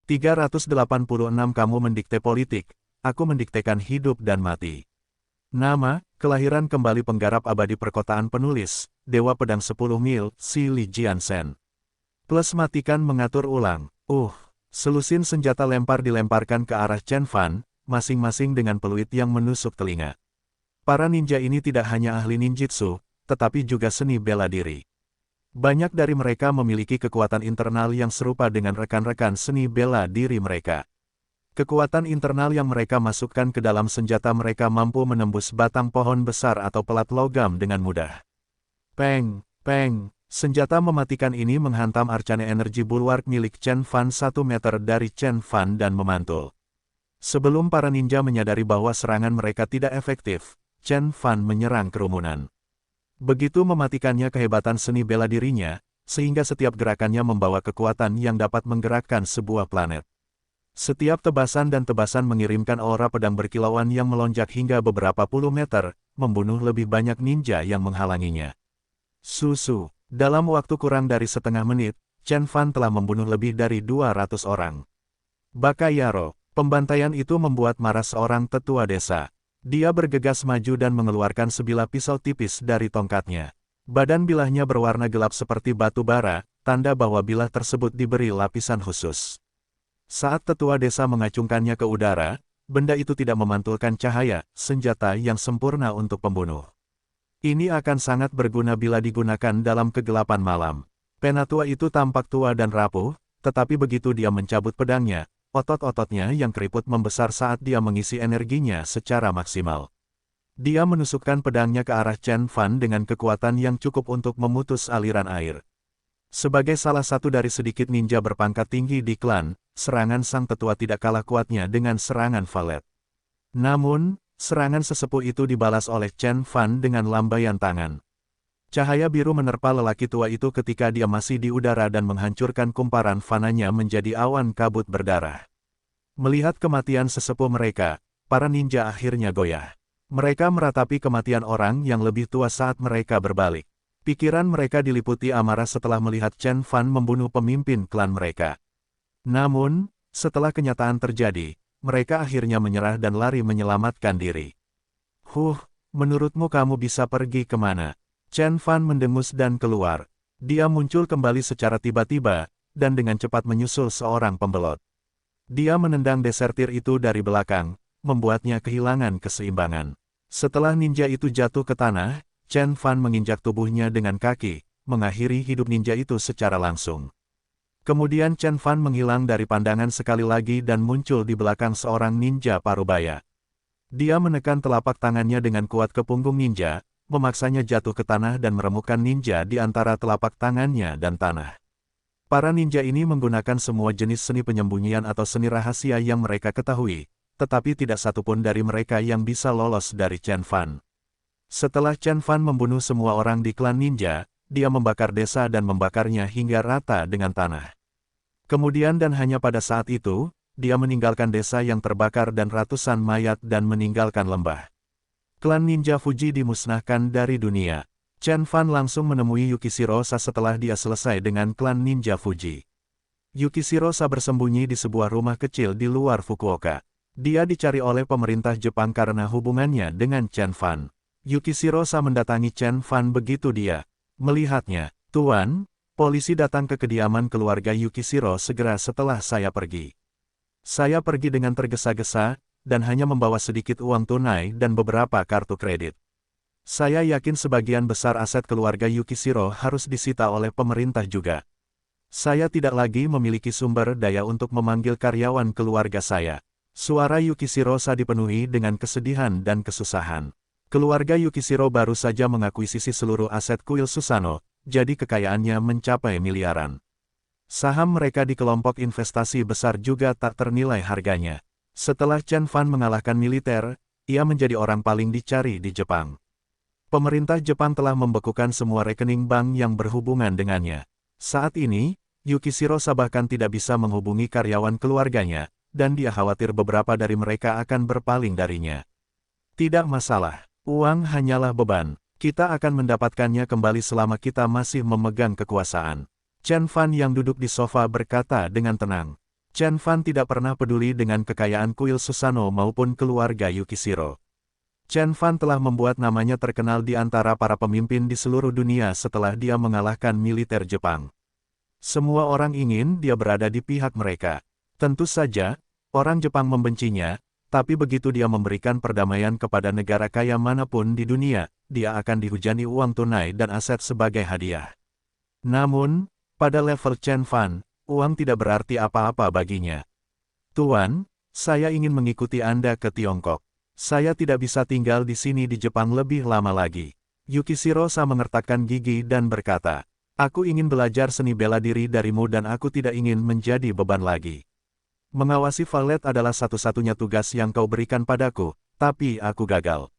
386 Kamu mendikte politik, aku mendiktekan hidup dan mati. Nama, kelahiran kembali penggarap abadi perkotaan penulis, Dewa Pedang 10 Mil, Si Li Jiansen. Plus matikan mengatur ulang. Selusin senjata lempar dilemparkan ke arah Chen Fan, masing-masing dengan peluit yang menusuk telinga. Para ninja ini tidak hanya ahli ninjutsu, tetapi juga seni bela diri. Banyak dari mereka memiliki kekuatan internal yang serupa dengan rekan-rekan seni bela diri mereka. Kekuatan internal yang mereka masukkan ke dalam senjata mereka mampu menembus batang pohon besar atau pelat logam dengan mudah. Peng, peng, senjata mematikan ini menghantam arcane energi bulwark milik Chen Fan 1 meter dari Chen Fan dan memantul. Sebelum para ninja menyadari bahwa serangan mereka tidak efektif, Chen Fan menyerang kerumunan. Begitu mematikannya kehebatan seni bela dirinya, sehingga setiap gerakannya membawa kekuatan yang dapat menggerakkan sebuah planet. Setiap tebasan dan tebasan mengirimkan aura pedang berkilauan yang melonjak hingga beberapa puluh meter, membunuh lebih banyak ninja yang menghalanginya. Dalam waktu kurang dari setengah menit, Chen Fan telah membunuh lebih dari 200 orang. Bakayaro, pembantaian itu membuat marah seorang tetua desa. Dia bergegas maju dan mengeluarkan sebilah pisau tipis dari tongkatnya. Badan bilahnya berwarna gelap seperti batu bara, tanda bahwa bilah tersebut diberi lapisan khusus. Saat tetua desa mengacungkannya ke udara, benda itu tidak memantulkan cahaya, senjata yang sempurna untuk pembunuh. Ini akan sangat berguna bila digunakan dalam kegelapan malam. Penatua itu tampak tua dan rapuh, tetapi begitu dia mencabut pedangnya, otot-ototnya yang keriput membesar saat dia mengisi energinya secara maksimal. Dia menusukkan pedangnya ke arah Chen Fan dengan kekuatan yang cukup untuk memutus aliran air. Sebagai salah satu dari sedikit ninja berpangkat tinggi di klan, serangan sang tetua tidak kalah kuatnya dengan serangan valet. Namun, serangan sesepuh itu dibalas oleh Chen Fan dengan lambaian tangan. Cahaya biru menerpa lelaki tua itu ketika dia masih di udara dan menghancurkan kumparan fananya menjadi awan kabut berdarah. Melihat kematian sesepuh mereka, para ninja akhirnya goyah. Mereka meratapi kematian orang yang lebih tua saat mereka berbalik. Pikiran mereka diliputi amarah setelah melihat Chen Fan membunuh pemimpin klan mereka. Namun, setelah kenyataan terjadi, mereka akhirnya menyerah dan lari menyelamatkan diri. Menurutmu kamu bisa pergi kemana? Chen Fan mendengus dan keluar. Dia muncul kembali secara tiba-tiba, dan dengan cepat menyusul seorang pembelot. Dia menendang desertir itu dari belakang, membuatnya kehilangan keseimbangan. Setelah ninja itu jatuh ke tanah, Chen Fan menginjak tubuhnya dengan kaki, mengakhiri hidup ninja itu secara langsung. Kemudian Chen Fan menghilang dari pandangan sekali lagi dan muncul di belakang seorang ninja parubaya. Dia menekan telapak tangannya dengan kuat ke punggung ninja, memaksanya jatuh ke tanah dan meremukkan ninja di antara telapak tangannya dan tanah. Para ninja ini menggunakan semua jenis seni penyembunyian atau seni rahasia yang mereka ketahui, tetapi tidak satupun dari mereka yang bisa lolos dari Chen Fan. Setelah Chen Fan membunuh semua orang di klan ninja, dia membakar desa dan membakarnya hingga rata dengan tanah. Kemudian dan hanya pada saat itu, dia meninggalkan desa yang terbakar dan ratusan mayat dan meninggalkan lembah. Klan ninja Fuji dimusnahkan dari dunia. Chen Fan langsung menemui Yukishirosa setelah dia selesai dengan klan ninja Fuji. Yukishirosa bersembunyi di sebuah rumah kecil di luar Fukuoka. Dia dicari oleh pemerintah Jepang karena hubungannya dengan Chen Fan. Yukishirosa mendatangi Chen Fan begitu dia melihatnya. Tuan, polisi datang ke kediaman keluarga Yukishiro segera setelah saya pergi. Saya pergi dengan tergesa-gesa, dan hanya membawa sedikit uang tunai dan beberapa kartu kredit. Saya yakin sebagian besar aset keluarga Yukishiro harus disita oleh pemerintah juga. Saya tidak lagi memiliki sumber daya untuk memanggil karyawan keluarga saya. Suara Yukishirosa dipenuhi dengan kesedihan dan kesusahan. Keluarga Yukishiro baru saja mengakuisisi seluruh aset kuil Susano, jadi kekayaannya mencapai miliaran. Saham mereka di kelompok investasi besar juga tak ternilai harganya. Setelah Chen Fan mengalahkan militer, ia menjadi orang paling dicari di Jepang. Pemerintah Jepang telah membekukan semua rekening bank yang berhubungan dengannya. Saat ini, Yukishirosa bahkan tidak bisa menghubungi karyawan keluarganya, dan dia khawatir beberapa dari mereka akan berpaling darinya. Tidak masalah, uang hanyalah beban. Kita akan mendapatkannya kembali selama kita masih memegang kekuasaan. Chen Fan yang duduk di sofa berkata dengan tenang. Chen Fan tidak pernah peduli dengan kekayaan kuil Susanoo maupun keluarga Yukishiro. Chen Fan telah membuat namanya terkenal di antara para pemimpin di seluruh dunia setelah dia mengalahkan militer Jepang. Semua orang ingin dia berada di pihak mereka. Tentu saja, orang Jepang membencinya, tapi begitu dia memberikan perdamaian kepada negara kaya manapun di dunia, dia akan dihujani uang tunai dan aset sebagai hadiah. Namun, pada level Chen Fan, uang tidak berarti apa-apa baginya. Tuan, saya ingin mengikuti Anda ke Tiongkok. Saya tidak bisa tinggal di sini di Jepang lebih lama lagi. Yukishiro mengertakkan gigi dan berkata, aku ingin belajar seni bela diri darimu dan aku tidak ingin menjadi beban lagi. Mengawasi valet adalah satu-satunya tugas yang kau berikan padaku, tapi aku gagal.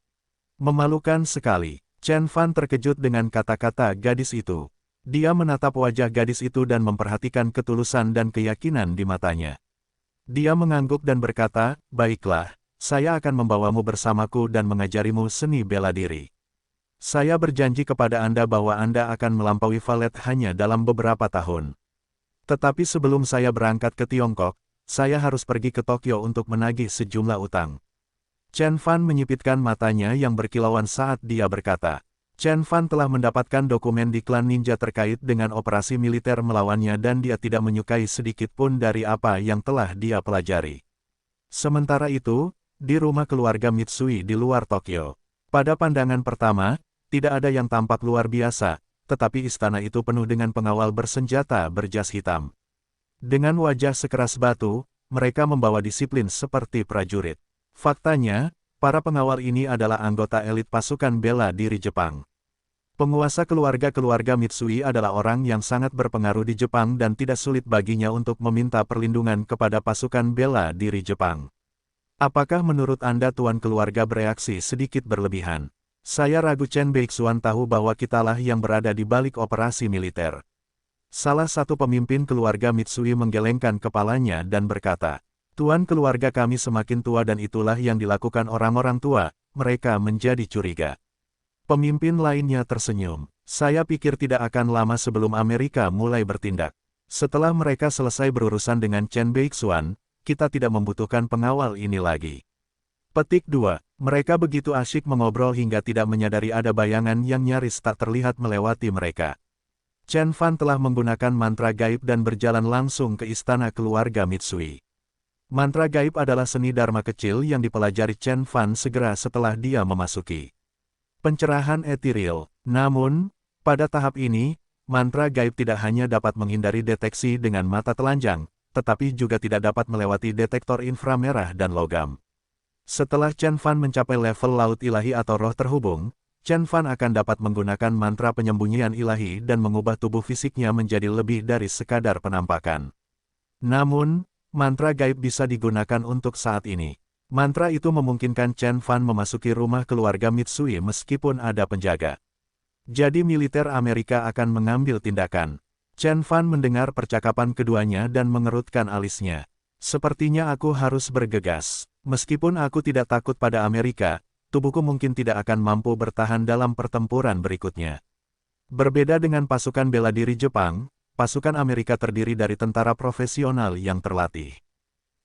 Memalukan sekali. Chen Fan terkejut dengan kata-kata gadis itu. Dia menatap wajah gadis itu dan memperhatikan ketulusan dan keyakinan di matanya. Dia mengangguk dan berkata, baiklah, saya akan membawamu bersamaku dan mengajarimu seni bela diri. Saya berjanji kepada Anda bahwa Anda akan melampaui valet hanya dalam beberapa tahun. Tetapi sebelum saya berangkat ke Tiongkok, saya harus pergi ke Tokyo untuk menagih sejumlah utang. Chen Fan menyipitkan matanya yang berkilauan saat dia berkata, Chen Fan telah mendapatkan dokumen di klan ninja terkait dengan operasi militer melawannya dan dia tidak menyukai sedikit pun dari apa yang telah dia pelajari. Sementara itu, di rumah keluarga Mitsui di luar Tokyo. Pada pandangan pertama, tidak ada yang tampak luar biasa, tetapi istana itu penuh dengan pengawal bersenjata berjas hitam. Dengan wajah sekeras batu, mereka membawa disiplin seperti prajurit. Faktanya, para pengawal ini adalah anggota elit pasukan bela diri Jepang. Penguasa keluarga Mitsui adalah orang yang sangat berpengaruh di Jepang dan tidak sulit baginya untuk meminta perlindungan kepada pasukan bela diri Jepang. Apakah menurut Anda tuan keluarga bereaksi sedikit berlebihan? Saya ragu Chen Beixuan tahu bahwa kitalah yang berada di balik operasi militer. Salah satu pemimpin keluarga Mitsui menggelengkan kepalanya dan berkata, Tuan keluarga kami semakin tua dan itulah yang dilakukan orang-orang tua, mereka menjadi curiga. Pemimpin lainnya tersenyum. Saya pikir tidak akan lama sebelum Amerika mulai bertindak. Setelah mereka selesai berurusan dengan Chen Beixuan, kita tidak membutuhkan pengawal ini lagi. Petik 2. Mereka begitu asyik mengobrol hingga tidak menyadari ada bayangan yang nyaris tak terlihat melewati mereka. Chen Fan telah menggunakan mantra gaib dan berjalan langsung ke istana keluarga Mitsui. Mantra gaib adalah seni dharma kecil yang dipelajari Chen Fan segera setelah dia memasuki pencerahan etiril. Namun, pada tahap ini, mantra gaib tidak hanya dapat menghindari deteksi dengan mata telanjang, tetapi juga tidak dapat melewati detektor inframerah dan logam. Setelah Chen Fan mencapai level laut ilahi atau roh terhubung, Chen Fan akan dapat menggunakan mantra penyembunyian ilahi dan mengubah tubuh fisiknya menjadi lebih dari sekadar penampakan. Namun, mantra gaib bisa digunakan untuk saat ini. Mantra itu memungkinkan Chen Fan memasuki rumah keluarga Mitsui meskipun ada penjaga. Jadi militer Amerika akan mengambil tindakan. Chen Fan mendengar percakapan keduanya dan mengerutkan alisnya. Sepertinya aku harus bergegas. Meskipun aku tidak takut pada Amerika, tubuhku mungkin tidak akan mampu bertahan dalam pertempuran berikutnya. Berbeda dengan pasukan bela diri Jepang, pasukan Amerika terdiri dari tentara profesional yang terlatih.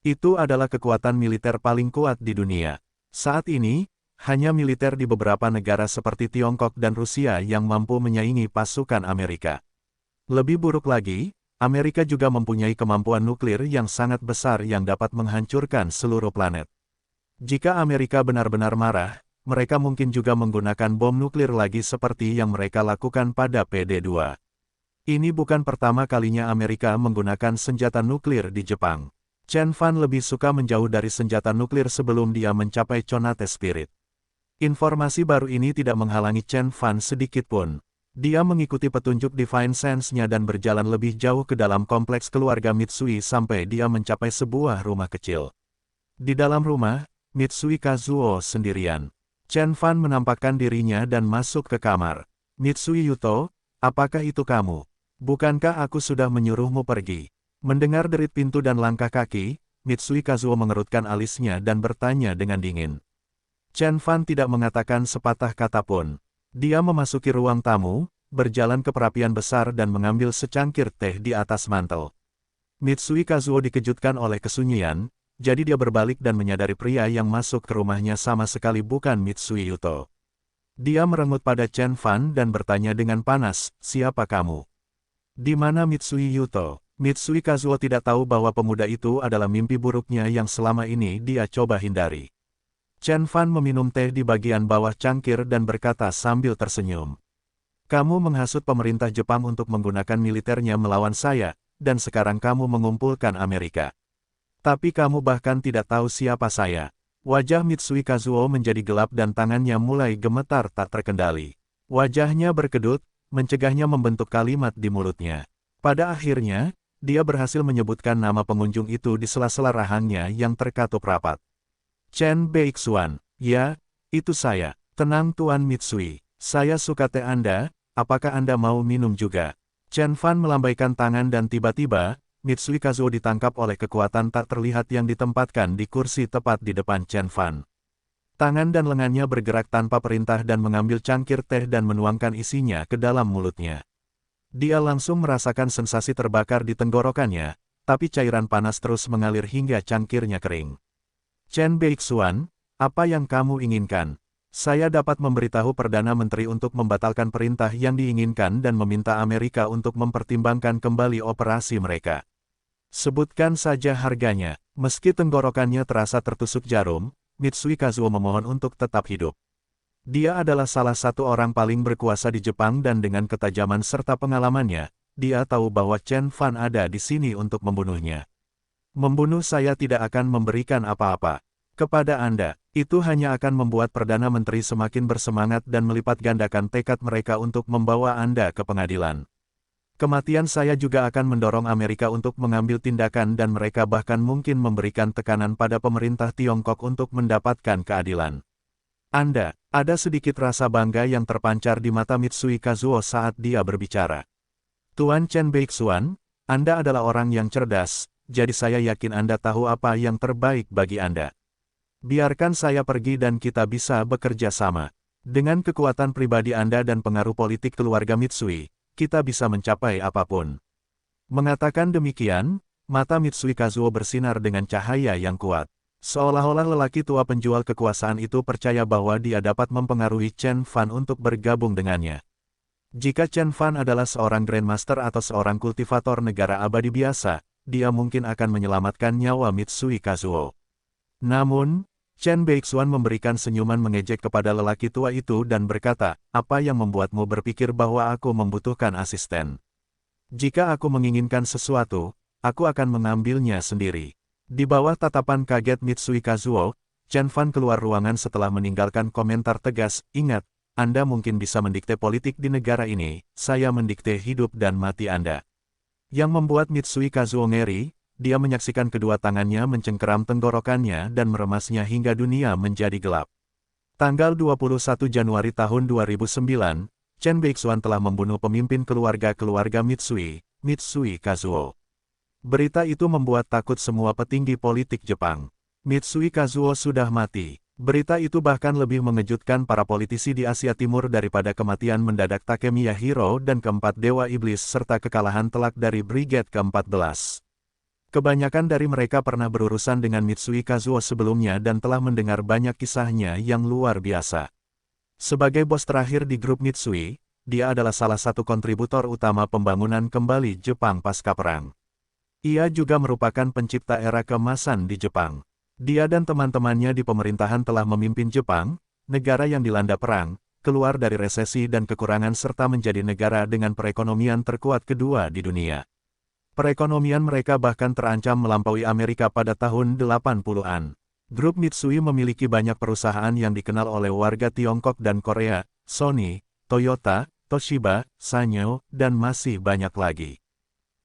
Itu adalah kekuatan militer paling kuat di dunia. Saat ini, hanya militer di beberapa negara seperti Tiongkok dan Rusia yang mampu menyaingi pasukan Amerika. Lebih buruk lagi, Amerika juga mempunyai kemampuan nuklir yang sangat besar yang dapat menghancurkan seluruh planet. Jika Amerika benar-benar marah, mereka mungkin juga menggunakan bom nuklir lagi seperti yang mereka lakukan pada PD2. Ini bukan pertama kalinya Amerika menggunakan senjata nuklir di Jepang. Chen Fan lebih suka menjauh dari senjata nuklir sebelum dia mencapai Conate Spirit. Informasi baru ini tidak menghalangi Chen Fan sedikit pun. Dia mengikuti petunjuk Divine Sense-nya dan berjalan lebih jauh ke dalam kompleks keluarga Mitsui sampai dia mencapai sebuah rumah kecil. Di dalam rumah, Mitsui Kazuo sendirian. Chen Fan menampakkan dirinya dan masuk ke kamar. Mitsui Yuto, apakah itu kamu? Bukankah aku sudah menyuruhmu pergi? Mendengar derit pintu dan langkah kaki, Mitsui Kazuo mengerutkan alisnya dan bertanya dengan dingin. Chen Fan tidak mengatakan sepatah kata pun. Dia memasuki ruang tamu, berjalan ke perapian besar dan mengambil secangkir teh di atas mantel. Mitsui Kazuo dikejutkan oleh kesunyian, jadi dia berbalik dan menyadari pria yang masuk ke rumahnya sama sekali bukan Mitsui Yuto. Dia merengut pada Chen Fan dan bertanya dengan panas, "Siapa kamu? Di mana Mitsui Yuto?" Mitsui Kazuo tidak tahu bahwa pemuda itu adalah mimpi buruknya yang selama ini dia coba hindari. Chen Fan meminum teh di bagian bawah cangkir dan berkata sambil tersenyum. "Kamu menghasut pemerintah Jepang untuk menggunakan militernya melawan saya, dan sekarang kamu mengumpulkan Amerika. Tapi kamu bahkan tidak tahu siapa saya." Wajah Mitsui Kazuo menjadi gelap dan tangannya mulai gemetar tak terkendali. Wajahnya berkedut, mencegahnya membentuk kalimat di mulutnya. Pada akhirnya, dia berhasil menyebutkan nama pengunjung itu di sela-sela rahangnya yang terkatup rapat. "Chen Beixuan, ya, itu saya. Tenang Tuan Mitsui, saya suka teh Anda, apakah Anda mau minum juga?" Chen Fan melambaikan tangan dan tiba-tiba, Mitsui Kazuo ditangkap oleh kekuatan tak terlihat yang ditempatkan di kursi tepat di depan Chen Fan. Tangan dan lengannya bergerak tanpa perintah dan mengambil cangkir teh dan menuangkan isinya ke dalam mulutnya. Dia langsung merasakan sensasi terbakar di tenggorokannya, tapi cairan panas terus mengalir hingga cangkirnya kering. "Chen Beixuan, apa yang kamu inginkan?" "Saya dapat memberitahu Perdana Menteri untuk membatalkan perintah yang diinginkan dan meminta Amerika untuk mempertimbangkan kembali operasi mereka." "Sebutkan saja harganya." Meski tenggorokannya terasa tertusuk jarum, Mitsui Kazuo memohon untuk tetap hidup. Dia adalah salah satu orang paling berkuasa di Jepang dan dengan ketajaman serta pengalamannya, dia tahu bahwa Chen Fan ada di sini untuk membunuhnya. "Membunuh saya tidak akan memberikan apa-apa kepada Anda. Itu hanya akan membuat Perdana Menteri semakin bersemangat dan melipat gandakan tekad mereka untuk membawa Anda ke pengadilan. Kematian saya juga akan mendorong Amerika untuk mengambil tindakan dan mereka bahkan mungkin memberikan tekanan pada pemerintah Tiongkok untuk mendapatkan keadilan." Ada sedikit rasa bangga yang terpancar di mata Mitsui Kazuo saat dia berbicara. "Tuan Chen Beixuan, Anda adalah orang yang cerdas, jadi saya yakin Anda tahu apa yang terbaik bagi Anda. Biarkan saya pergi dan kita bisa bekerja sama. Dengan kekuatan pribadi Anda dan pengaruh politik keluarga Mitsui, kita bisa mencapai apapun." Mengatakan demikian, mata Mitsui Kazuo bersinar dengan cahaya yang kuat. Seolah-olah lelaki tua penjual kekuasaan itu percaya bahwa dia dapat mempengaruhi Chen Fan untuk bergabung dengannya. Jika Chen Fan adalah seorang Grandmaster atau seorang kultivator negara abadi biasa, dia mungkin akan menyelamatkan nyawa Mitsui Kazuo. Namun, Chen Beixuan memberikan senyuman mengejek kepada lelaki tua itu dan berkata, "Apa yang membuatmu berpikir bahwa aku membutuhkan asisten? Jika aku menginginkan sesuatu, aku akan mengambilnya sendiri." Di bawah tatapan kaget Mitsui Kazuo, Chen Fan keluar ruangan setelah meninggalkan komentar tegas, "Ingat, Anda mungkin bisa mendikte politik di negara ini, saya mendikte hidup dan mati Anda." Yang membuat Mitsui Kazuo ngeri, dia menyaksikan kedua tangannya mencengkeram tenggorokannya dan meremasnya hingga dunia menjadi gelap. Tanggal 21 Januari tahun 2009, Chen Beixuan telah membunuh pemimpin keluarga Mitsui, Mitsui Kazuo. Berita itu membuat takut semua petinggi politik Jepang. Mitsui Kazuo sudah mati. Berita itu bahkan lebih mengejutkan para politisi di Asia Timur daripada kematian mendadak Takemiya Hiro dan keempat Dewa Iblis serta kekalahan telak dari Brigade ke-14. Kebanyakan dari mereka pernah berurusan dengan Mitsui Kazuo sebelumnya dan telah mendengar banyak kisahnya yang luar biasa. Sebagai bos terakhir di grup Mitsui, dia adalah salah satu kontributor utama pembangunan kembali Jepang pasca perang. Ia juga merupakan pencipta era keemasan di Jepang. Dia dan teman-temannya di pemerintahan telah memimpin Jepang, negara yang dilanda perang, keluar dari resesi dan kekurangan serta menjadi negara dengan perekonomian terkuat kedua di dunia. Perekonomian mereka bahkan terancam melampaui Amerika pada tahun 80-an. Grup Mitsui memiliki banyak perusahaan yang dikenal oleh warga Tiongkok dan Korea, Sony, Toyota, Toshiba, Sanyo, dan masih banyak lagi.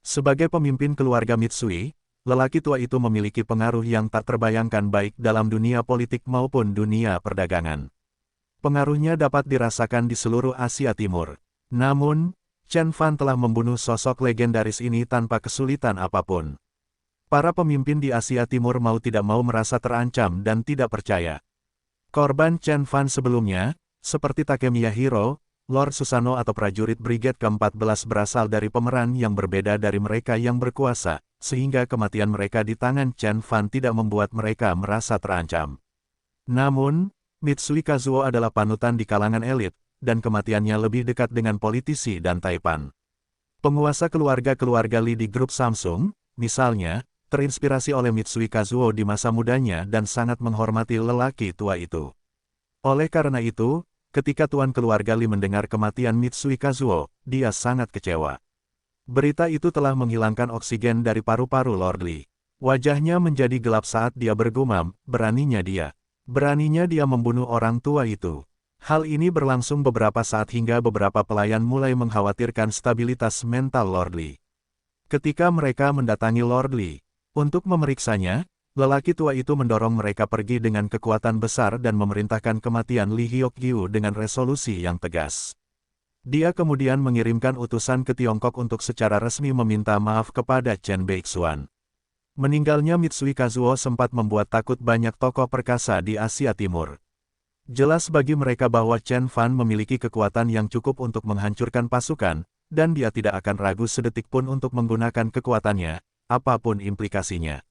Sebagai pemimpin keluarga Mitsui, lelaki tua itu memiliki pengaruh yang tak terbayangkan baik dalam dunia politik maupun dunia perdagangan. Pengaruhnya dapat dirasakan di seluruh Asia Timur. Namun, Chen Fan telah membunuh sosok legendaris ini tanpa kesulitan apapun. Para pemimpin di Asia Timur mau tidak mau merasa terancam dan tidak percaya. Korban Chen Fan sebelumnya, seperti Takemiya Hiro, Lord Susanoo atau prajurit Brigade ke-14 berasal dari pemeran yang berbeda dari mereka yang berkuasa, sehingga kematian mereka di tangan Chen Fan tidak membuat mereka merasa terancam. Namun, Mitsui Kazuo adalah panutan di kalangan elit, dan kematiannya lebih dekat dengan politisi dan Taipan. Penguasa keluarga-keluarga Lee di grup Samsung, misalnya, terinspirasi oleh Mitsui Kazuo di masa mudanya dan sangat menghormati lelaki tua itu. Oleh karena itu, ketika tuan keluarga Lee mendengar kematian Mitsui Kazuo, dia sangat kecewa. Berita itu telah menghilangkan oksigen dari paru-paru Lord Lee. Wajahnya menjadi gelap saat dia bergumam, beraninya dia membunuh orang tua itu. Hal ini berlangsung beberapa saat hingga beberapa pelayan mulai mengkhawatirkan stabilitas mental Lord Lee. Ketika mereka mendatangi Lord Lee untuk memeriksanya, lelaki tua itu mendorong mereka pergi dengan kekuatan besar dan memerintahkan kematian Lee Hyok-gyu dengan resolusi yang tegas. Dia kemudian mengirimkan utusan ke Tiongkok untuk secara resmi meminta maaf kepada Chen Beixuan. Meninggalnya Mitsui Kazuo sempat membuat takut banyak tokoh perkasa di Asia Timur. Jelas bagi mereka bahwa Chen Fan memiliki kekuatan yang cukup untuk menghancurkan pasukan, dan dia tidak akan ragu sedetik pun untuk menggunakan kekuatannya, apapun implikasinya.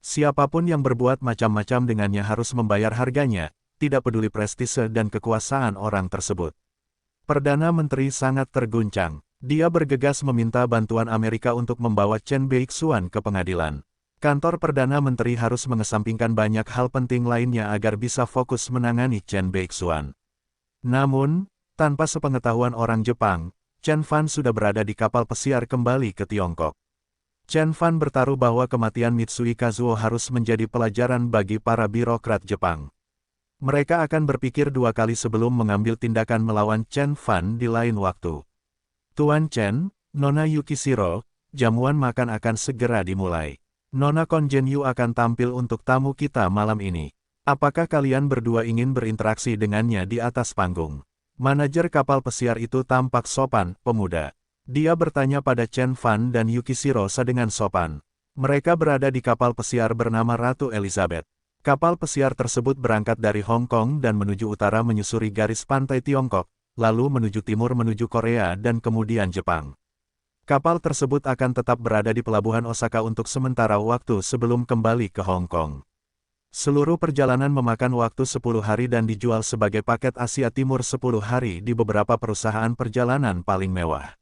Siapapun yang berbuat macam-macam dengannya harus membayar harganya, tidak peduli prestise dan kekuasaan orang tersebut. Perdana Menteri sangat terguncang. Dia bergegas meminta bantuan Amerika untuk membawa Chen Beixuan ke pengadilan. Kantor Perdana Menteri harus mengesampingkan banyak hal penting lainnya agar bisa fokus menangani Chen Beixuan. Namun, tanpa sepengetahuan orang Jepang, Chen Fan sudah berada di kapal pesiar kembali ke Tiongkok. Chen Fan bertaruh bahwa kematian Mitsui Kazuo harus menjadi pelajaran bagi para birokrat Jepang. Mereka akan berpikir dua kali sebelum mengambil tindakan melawan Chen Fan di lain waktu. Tuan Chen, Nona Yukishiro, jamuan makan akan segera dimulai. Nona Kongenyu akan tampil untuk tamu kita malam ini. Apakah kalian berdua ingin berinteraksi dengannya di atas panggung? Manajer kapal pesiar itu tampak sopan, pemuda. Dia bertanya pada Chen Fan dan Yukishiro dengan sopan. Mereka berada di kapal pesiar bernama Ratu Elizabeth. Kapal pesiar tersebut berangkat dari Hong Kong dan menuju utara menyusuri garis pantai Tiongkok, lalu menuju timur menuju Korea dan kemudian Jepang. Kapal tersebut akan tetap berada di pelabuhan Osaka untuk sementara waktu sebelum kembali ke Hong Kong. Seluruh perjalanan memakan waktu 10 hari dan dijual sebagai paket Asia Timur 10 hari di beberapa perusahaan perjalanan paling mewah.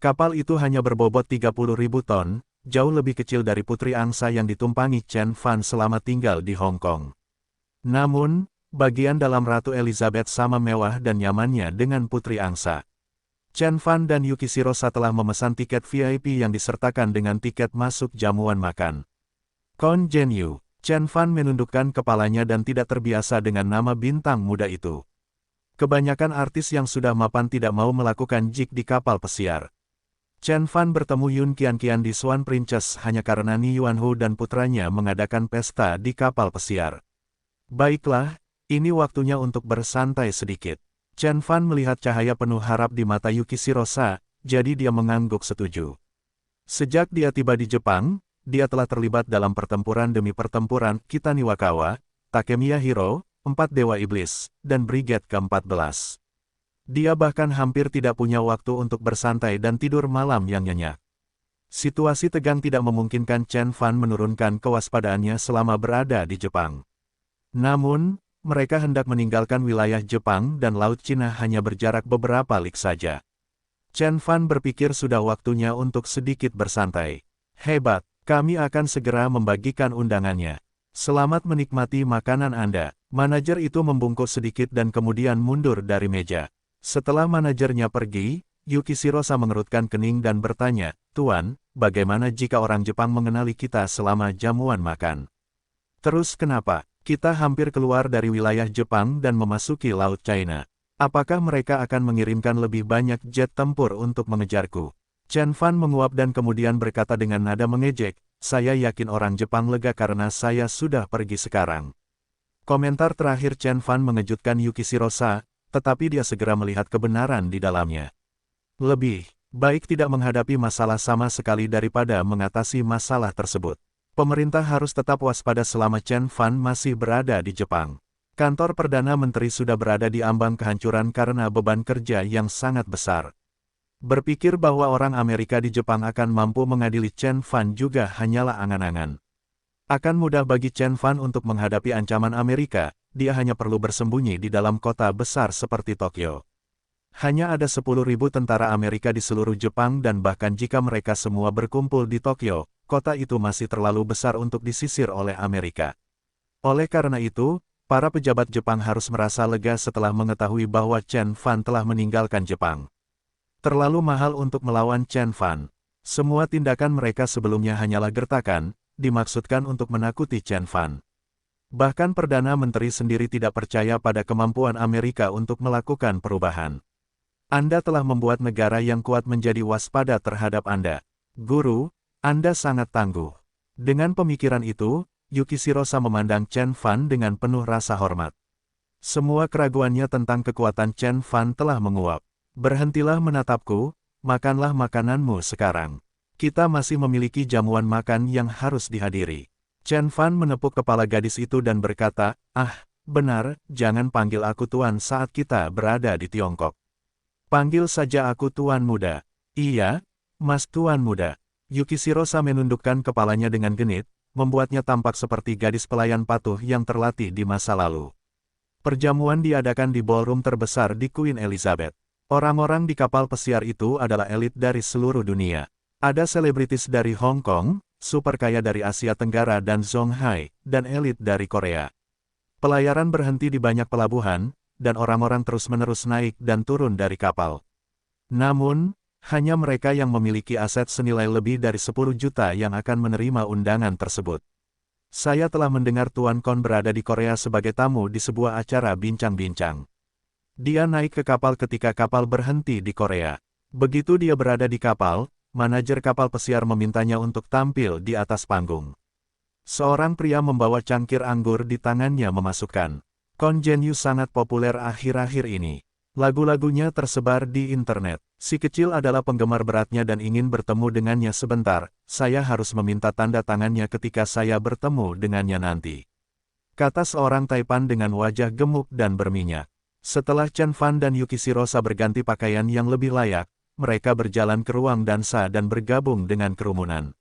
Kapal itu hanya berbobot 30.000 ton, jauh lebih kecil dari putri angsa yang ditumpangi Chen Fan selama tinggal di Hong Kong. Namun, bagian dalam Ratu Elizabeth sama mewah dan nyamannya dengan putri angsa. Chen Fan dan Yukishiro telah memesan tiket VIP yang disertakan dengan tiket masuk jamuan makan. Kongenyu, Chen Fan menundukkan kepalanya dan tidak terbiasa dengan nama bintang muda itu. Kebanyakan artis yang sudah mapan tidak mau melakukan jig di kapal pesiar. Chen Fan bertemu Yun Qianqian di Swan Princess hanya karena Ni Yuanhu dan putranya mengadakan pesta di kapal pesiar. Baiklah, ini waktunya untuk bersantai sedikit. Chen Fan melihat cahaya penuh harap di mata Yukishiro, jadi dia mengangguk setuju. Sejak dia tiba di Jepang, dia telah terlibat dalam pertempuran demi pertempuran Kitaniwakawa, Takemiya Hero, 4 Dewa Iblis, dan Brigade ke-14. Dia bahkan hampir tidak punya waktu untuk bersantai dan tidur malam yang nyenyak. Situasi tegang tidak memungkinkan Chen Fan menurunkan kewaspadaannya selama berada di Jepang. Namun, mereka hendak meninggalkan wilayah Jepang dan Laut Cina hanya berjarak beberapa lig saja. Chen Fan berpikir sudah waktunya untuk sedikit bersantai. Hebat, kami akan segera membagikan undangannya. Selamat menikmati makanan Anda. Manajer itu membungkuk sedikit dan kemudian mundur dari meja. Setelah manajernya pergi, Yukishiro mengerutkan kening dan bertanya, "Tuan, bagaimana jika orang Jepang mengenali kita selama jamuan makan? Terus kenapa? Kita hampir keluar dari wilayah Jepang dan memasuki Laut China. Apakah mereka akan mengirimkan lebih banyak jet tempur untuk mengejarku?" Chen Fan menguap dan kemudian berkata dengan nada mengejek, "Saya yakin orang Jepang lega karena saya sudah pergi sekarang." Komentar terakhir Chen Fan mengejutkan Yukishiro, tetapi dia segera melihat kebenaran di dalamnya. Lebih baik tidak menghadapi masalah sama sekali daripada mengatasi masalah tersebut. Pemerintah harus tetap waspada selama Chen Fan masih berada di Jepang. Kantor Perdana Menteri sudah berada di ambang kehancuran karena beban kerja yang sangat besar. Berpikir bahwa orang Amerika di Jepang akan mampu mengadili Chen Fan juga hanyalah angan-angan. Akan mudah bagi Chen Fan untuk menghadapi ancaman Amerika, dia hanya perlu bersembunyi di dalam kota besar seperti Tokyo. Hanya ada 10.000 tentara Amerika di seluruh Jepang dan bahkan jika mereka semua berkumpul di Tokyo, kota itu masih terlalu besar untuk disisir oleh Amerika. Oleh karena itu, para pejabat Jepang harus merasa lega setelah mengetahui bahwa Chen Fan telah meninggalkan Jepang. Terlalu mahal untuk melawan Chen Fan. Semua tindakan mereka sebelumnya hanyalah gertakan, dimaksudkan untuk menakuti Chen Fan. Bahkan Perdana Menteri sendiri tidak percaya pada kemampuan Amerika untuk melakukan perubahan. Anda telah membuat negara yang kuat menjadi waspada terhadap Anda. Guru, Anda sangat tangguh. Dengan pemikiran itu, Yukishiro memandang Chen Fan dengan penuh rasa hormat. Semua keraguannya tentang kekuatan Chen Fan telah menguap. Berhentilah menatapku, makanlah makananmu sekarang. Kita masih memiliki jamuan makan yang harus dihadiri. Chen Fan menepuk kepala gadis itu dan berkata, benar, jangan panggil aku tuan saat kita berada di Tiongkok. Panggil saja aku tuan muda. Iya, mas tuan muda. Yukishiro menundukkan kepalanya dengan genit, membuatnya tampak seperti gadis pelayan patuh yang terlatih di masa lalu. Perjamuan diadakan di ballroom terbesar di Queen Elizabeth. Orang-orang di kapal pesiar itu adalah elit dari seluruh dunia. Ada selebritis dari Hong Kong, super kaya dari Asia Tenggara dan Shanghai, dan elit dari Korea. Pelayaran berhenti di banyak pelabuhan, dan orang-orang terus-menerus naik dan turun dari kapal. Namun, hanya mereka yang memiliki aset senilai lebih dari 10 juta yang akan menerima undangan tersebut. Saya telah mendengar Tuan Kon berada di Korea sebagai tamu di sebuah acara bincang-bincang. Dia naik ke kapal ketika kapal berhenti di Korea. Begitu dia berada di kapal, manajer kapal pesiar memintanya untuk tampil di atas panggung. Seorang pria membawa cangkir anggur di tangannya memasukkan. Kon Jen-yu sangat populer akhir-akhir ini. Lagu-lagunya tersebar di internet. Si kecil adalah penggemar beratnya dan ingin bertemu dengannya sebentar. Saya harus meminta tanda tangannya ketika saya bertemu dengannya nanti. Kata seorang Taipan dengan wajah gemuk dan berminyak. Setelah Chen Fan dan Yukishiro berganti pakaian yang lebih layak, mereka berjalan ke ruang dansa dan bergabung dengan kerumunan.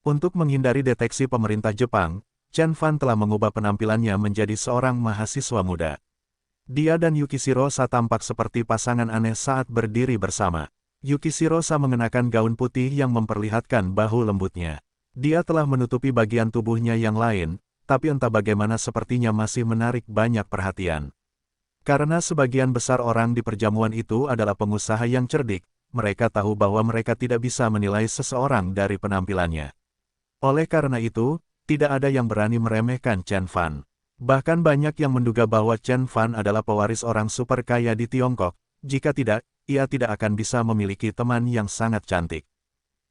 Untuk menghindari deteksi pemerintah Jepang, Chen Fan telah mengubah penampilannya menjadi seorang mahasiswa muda. Dia dan Yukishiro tampak seperti pasangan aneh saat berdiri bersama. Yukishiro mengenakan gaun putih yang memperlihatkan bahu lembutnya. Dia telah menutupi bagian tubuhnya yang lain, tapi entah bagaimana sepertinya masih menarik banyak perhatian. Karena sebagian besar orang di perjamuan itu adalah pengusaha yang cerdik, mereka tahu bahwa mereka tidak bisa menilai seseorang dari penampilannya. Oleh karena itu, tidak ada yang berani meremehkan Chen Fan. Bahkan banyak yang menduga bahwa Chen Fan adalah pewaris orang super kaya di Tiongkok, jika tidak, ia tidak akan bisa memiliki teman yang sangat cantik.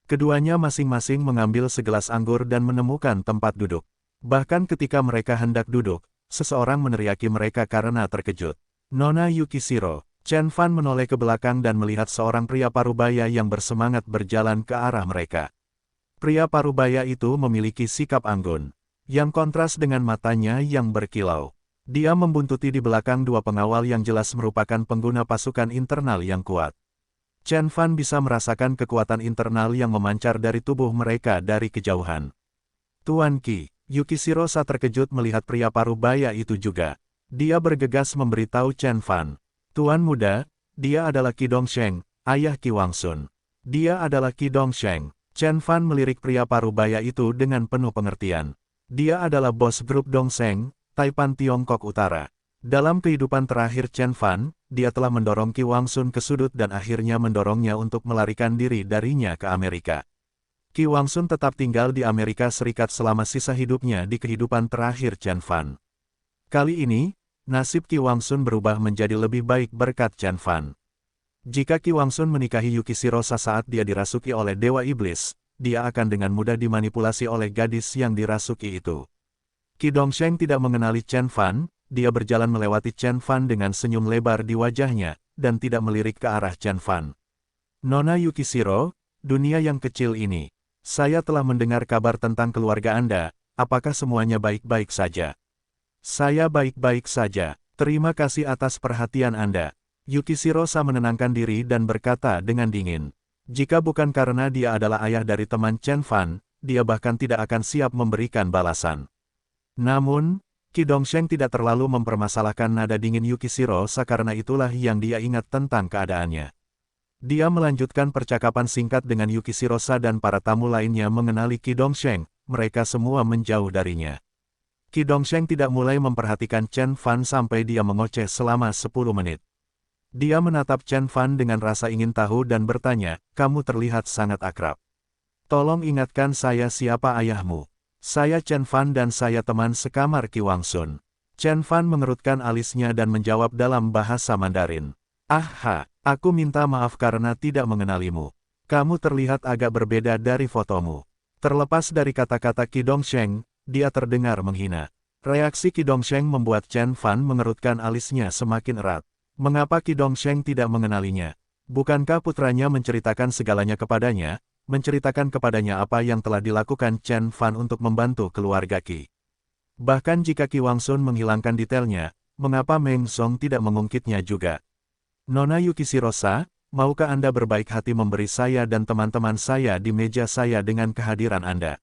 Keduanya masing-masing mengambil segelas anggur dan menemukan tempat duduk. Bahkan ketika mereka hendak duduk, seseorang meneriaki mereka karena terkejut. Nona Yukishiro. Chen Fan menoleh ke belakang dan melihat seorang pria parubaya yang bersemangat berjalan ke arah mereka. Pria parubaya itu memiliki sikap anggun, yang kontras dengan matanya yang berkilau. Dia membuntuti di belakang dua pengawal yang jelas merupakan pengguna pasukan internal yang kuat. Chen Fan bisa merasakan kekuatan internal yang memancar dari tubuh mereka dari kejauhan. Tuan Qi. Yukishiro terkejut melihat pria parubaya itu juga. Dia bergegas memberitahu Chen Fan. Tuan muda, dia adalah Qi Dongsheng, ayah Qi Wangsun. Dia adalah Qi Dongsheng. Chen Fan melirik pria parubaya itu dengan penuh pengertian. Dia adalah bos grup Dongsheng, Taipan Tiongkok Utara. Dalam kehidupan terakhir Chen Fan, dia telah mendorong Qi Wangsun ke sudut dan akhirnya mendorongnya untuk melarikan diri darinya ke Amerika. Qi Wangsun tetap tinggal di Amerika Serikat selama sisa hidupnya di kehidupan terakhir Chen Fan. Kali ini, nasib Qi Wangsun berubah menjadi lebih baik berkat Chen Fan. Jika Qi Wangsun menikahi Yukishiro saat dia dirasuki oleh Dewa Iblis, dia akan dengan mudah dimanipulasi oleh gadis yang dirasuki itu. Qi Dongsheng tidak mengenali Chen Fan, dia berjalan melewati Chen Fan dengan senyum lebar di wajahnya, dan tidak melirik ke arah Chen Fan. Nona Yukishiro, dunia yang kecil ini. Saya telah mendengar kabar tentang keluarga Anda, apakah semuanya baik-baik saja? Saya baik-baik saja. Terima kasih atas perhatian Anda. Yukishirosa menenangkan diri dan berkata dengan dingin. Jika bukan karena dia adalah ayah dari teman Chen Fan, dia bahkan tidak akan siap memberikan balasan. Namun, Qi Dongsheng tidak terlalu mempermasalahkan nada dingin Yukishirosa karena itulah yang dia ingat tentang keadaannya. Dia melanjutkan percakapan singkat dengan Yukishirosa dan para tamu lainnya mengenali Qi Dongsheng, mereka semua menjauh darinya. Qi Dongsheng tidak mulai memperhatikan Chen Fan sampai dia mengoceh selama 10 menit. Dia menatap Chen Fan dengan rasa ingin tahu dan bertanya, kamu terlihat sangat akrab. Tolong ingatkan saya siapa ayahmu. Saya Chen Fan dan saya teman sekamar Qi Wangsun. Chen Fan mengerutkan alisnya dan menjawab dalam bahasa Mandarin. Aha, aku minta maaf karena tidak mengenalimu. Kamu terlihat agak berbeda dari fotomu. Terlepas dari kata-kata Qi Dongsheng, dia terdengar menghina. Reaksi Qi Dongsheng membuat Chen Fan mengerutkan alisnya semakin erat. Mengapa Qi Dongsheng tidak mengenalinya? Bukankah putranya menceritakan segalanya kepadanya, menceritakan kepadanya apa yang telah dilakukan Chen Fan untuk membantu keluarga Qi? Bahkan jika Qi Wangsun menghilangkan detailnya, mengapa Meng Song tidak mengungkitnya juga? Nona Yukishirosa, maukah Anda berbaik hati memberi saya dan teman-teman saya di meja saya dengan kehadiran Anda?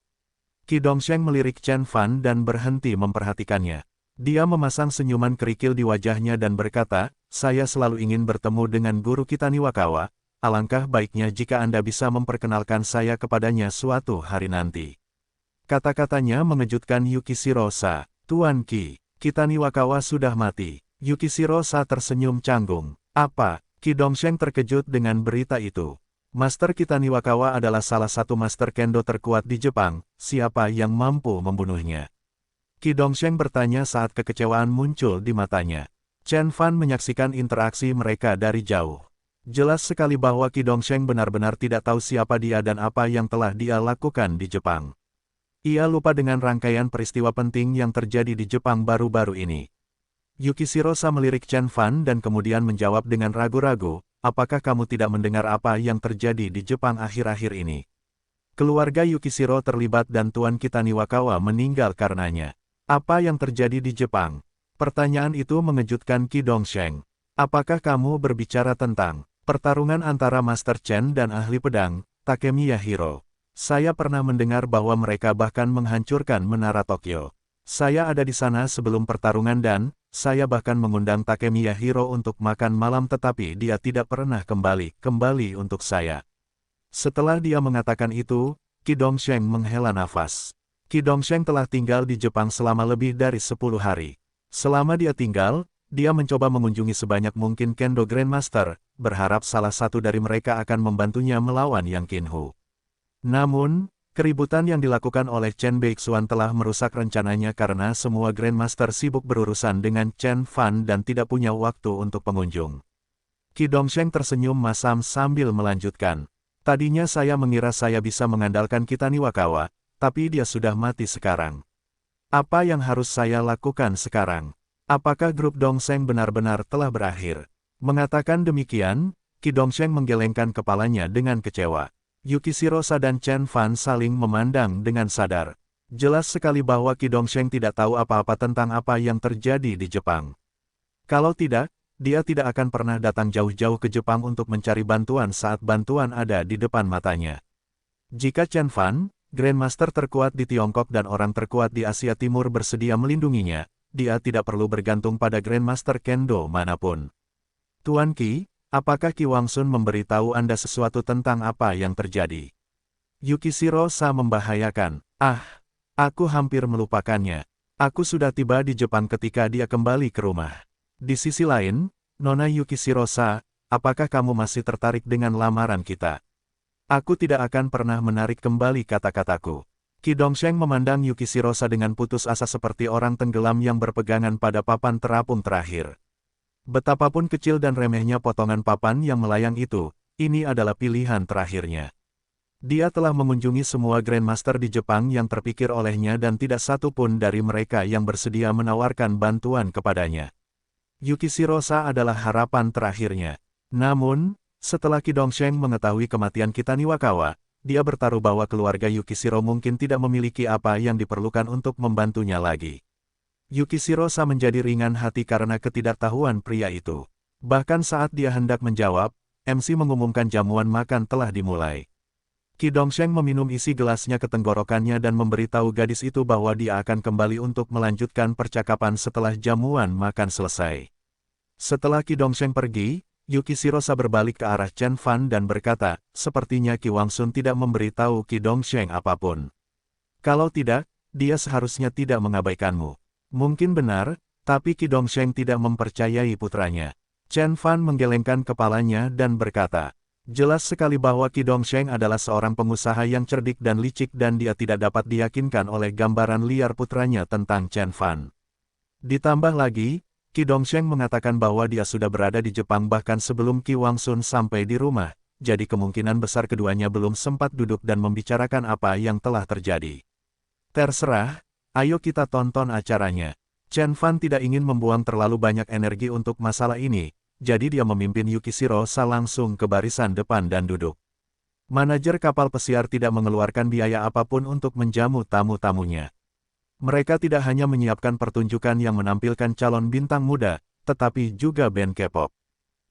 Qi Dongsheng melirik Chen Fan dan berhenti memperhatikannya. Dia memasang senyuman kerikil di wajahnya dan berkata, saya selalu ingin bertemu dengan guru kita Niwakawa, alangkah baiknya jika Anda bisa memperkenalkan saya kepadanya suatu hari nanti. Kata-katanya mengejutkan Yukishirosa. Tuan Qi, kita Niwakawa sudah mati. Yukishirosa tersenyum canggung. Apa? Qi Dongsheng terkejut dengan berita itu. Master kita Niwakawa adalah salah satu master kendo terkuat di Jepang, siapa yang mampu membunuhnya? Qi Dongsheng bertanya saat kekecewaan muncul di matanya. Chen Fan menyaksikan interaksi mereka dari jauh. Jelas sekali bahwa Qi Dongsheng benar-benar tidak tahu siapa dia dan apa yang telah dia lakukan di Jepang. Ia lupa dengan rangkaian peristiwa penting yang terjadi di Jepang baru-baru ini. Yukishirosa melirik Chen Fan dan kemudian menjawab dengan ragu-ragu, apakah kamu tidak mendengar apa yang terjadi di Jepang akhir-akhir ini? Keluarga Yukishiro terlibat dan Tuan kita Niwakawa meninggal karenanya. Apa yang terjadi di Jepang? Pertanyaan itu mengejutkan Qi Dongsheng. Apakah kamu berbicara tentang pertarungan antara Master Chen dan ahli pedang, Takemiya Hiro? Saya pernah mendengar bahwa mereka bahkan menghancurkan menara Tokyo. Saya ada di sana sebelum pertarungan dan, saya bahkan mengundang Takemiya Hiro untuk makan malam tetapi dia tidak pernah kembali untuk saya. Setelah dia mengatakan itu, Qi Dongsheng menghela nafas. Qi Dongsheng telah tinggal di Jepang selama lebih dari 10 hari. Selama dia tinggal, dia mencoba mengunjungi sebanyak mungkin Kendo Grandmaster, berharap salah satu dari mereka akan membantunya melawan Yang Qinhu. Namun, keributan yang dilakukan oleh Chen Beixuan telah merusak rencananya karena semua Grandmaster sibuk berurusan dengan Chen Fan dan tidak punya waktu untuk pengunjung. Qi Dongsheng tersenyum masam sambil melanjutkan. Tadinya saya mengira saya bisa mengandalkan kita Niwakawa, tapi dia sudah mati sekarang. Apa yang harus saya lakukan sekarang? Apakah grup Dongsheng benar-benar telah berakhir? Mengatakan demikian, Qi Dongsheng menggelengkan kepalanya dengan kecewa. Yukishirosa dan Chen Fan saling memandang dengan sadar. Jelas sekali bahwa Qi Dongsheng tidak tahu apa-apa tentang apa yang terjadi di Jepang. Kalau tidak, dia tidak akan pernah datang jauh-jauh ke Jepang untuk mencari bantuan saat bantuan ada di depan matanya. Jika Chen Fan, Grandmaster terkuat di Tiongkok dan orang terkuat di Asia Timur bersedia melindunginya, dia tidak perlu bergantung pada Grandmaster Kendo manapun. Tuan Qi, apakah Qi Wangsun memberitahu Anda sesuatu tentang apa yang terjadi? Yukishirosa membahayakan. Aku hampir melupakannya. Aku sudah tiba di Jepang ketika dia kembali ke rumah. Di sisi lain, Nona Yukishirosa, apakah kamu masih tertarik dengan lamaran kita? Aku tidak akan pernah menarik kembali kata-kataku. Qi Dongsheng memandang Yukishirosa dengan putus asa seperti orang tenggelam yang berpegangan pada papan terapung terakhir. Betapapun kecil dan remehnya potongan papan yang melayang itu, ini adalah pilihan terakhirnya. Dia telah mengunjungi semua Grandmaster di Jepang yang terpikir olehnya dan tidak satu pun dari mereka yang bersedia menawarkan bantuan kepadanya. Yukishirosa adalah harapan terakhirnya. Namun, setelah Qi Dongsheng mengetahui kematian kita Niwakawa, dia bertaruh bahwa keluarga Yukishiro mungkin tidak memiliki apa yang diperlukan untuk membantunya lagi. Yukishiro Sa menjadi ringan hati karena ketidaktahuan pria itu. Bahkan saat dia hendak menjawab, MC mengumumkan jamuan makan telah dimulai. Qi Dongsheng meminum isi gelasnya ke tenggorokannya dan memberitahu gadis itu bahwa dia akan kembali untuk melanjutkan percakapan setelah jamuan makan selesai. Setelah Qi Dongsheng pergi, Yukishiro Sa berbalik ke arah Chen Fan dan berkata, sepertinya Qi Wangsun tidak memberitahu Qi Dongsheng apapun. Kalau tidak, dia seharusnya tidak mengabaikanmu. Mungkin benar, tapi Qi Dongsheng tidak mempercayai putranya. Chen Fan menggelengkan kepalanya dan berkata, jelas sekali bahwa Qi Dongsheng adalah seorang pengusaha yang cerdik dan licik dan dia tidak dapat diyakinkan oleh gambaran liar putranya tentang Chen Fan. Ditambah lagi, Qi Dongsheng mengatakan bahwa dia sudah berada di Jepang bahkan sebelum Qi Wangsun sampai di rumah, jadi kemungkinan besar keduanya belum sempat duduk dan membicarakan apa yang telah terjadi. Terserah. Ayo kita tonton acaranya. Chen Fan tidak ingin membuang terlalu banyak energi untuk masalah ini, jadi dia memimpin Yukishiro Sa langsung ke barisan depan dan duduk. Manajer kapal pesiar tidak mengeluarkan biaya apapun untuk menjamu tamu-tamunya. Mereka tidak hanya menyiapkan pertunjukan yang menampilkan calon bintang muda, tetapi juga band K-pop.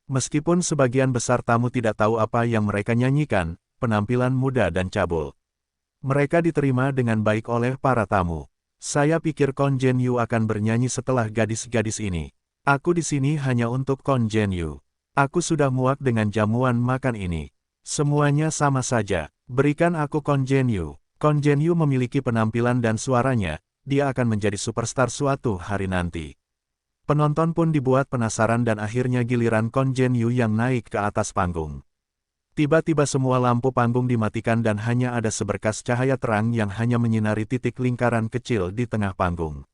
Meskipun sebagian besar tamu tidak tahu apa yang mereka nyanyikan, penampilan muda dan cabul. Mereka diterima dengan baik oleh para tamu. Saya pikir Kon Jen Yu akan bernyanyi setelah gadis-gadis ini. Aku di sini hanya untuk Kon Jen Yu. Aku sudah muak dengan jamuan makan ini. Semuanya sama saja. Berikan aku Kon Jen Yu. Kon Jen Yu memiliki penampilan dan suaranya, dia akan menjadi superstar suatu hari nanti. Penonton pun dibuat penasaran dan akhirnya giliran Kon Jen Yu yang naik ke atas panggung. Tiba-tiba semua lampu panggung dimatikan dan hanya ada seberkas cahaya terang yang hanya menyinari titik lingkaran kecil di tengah panggung.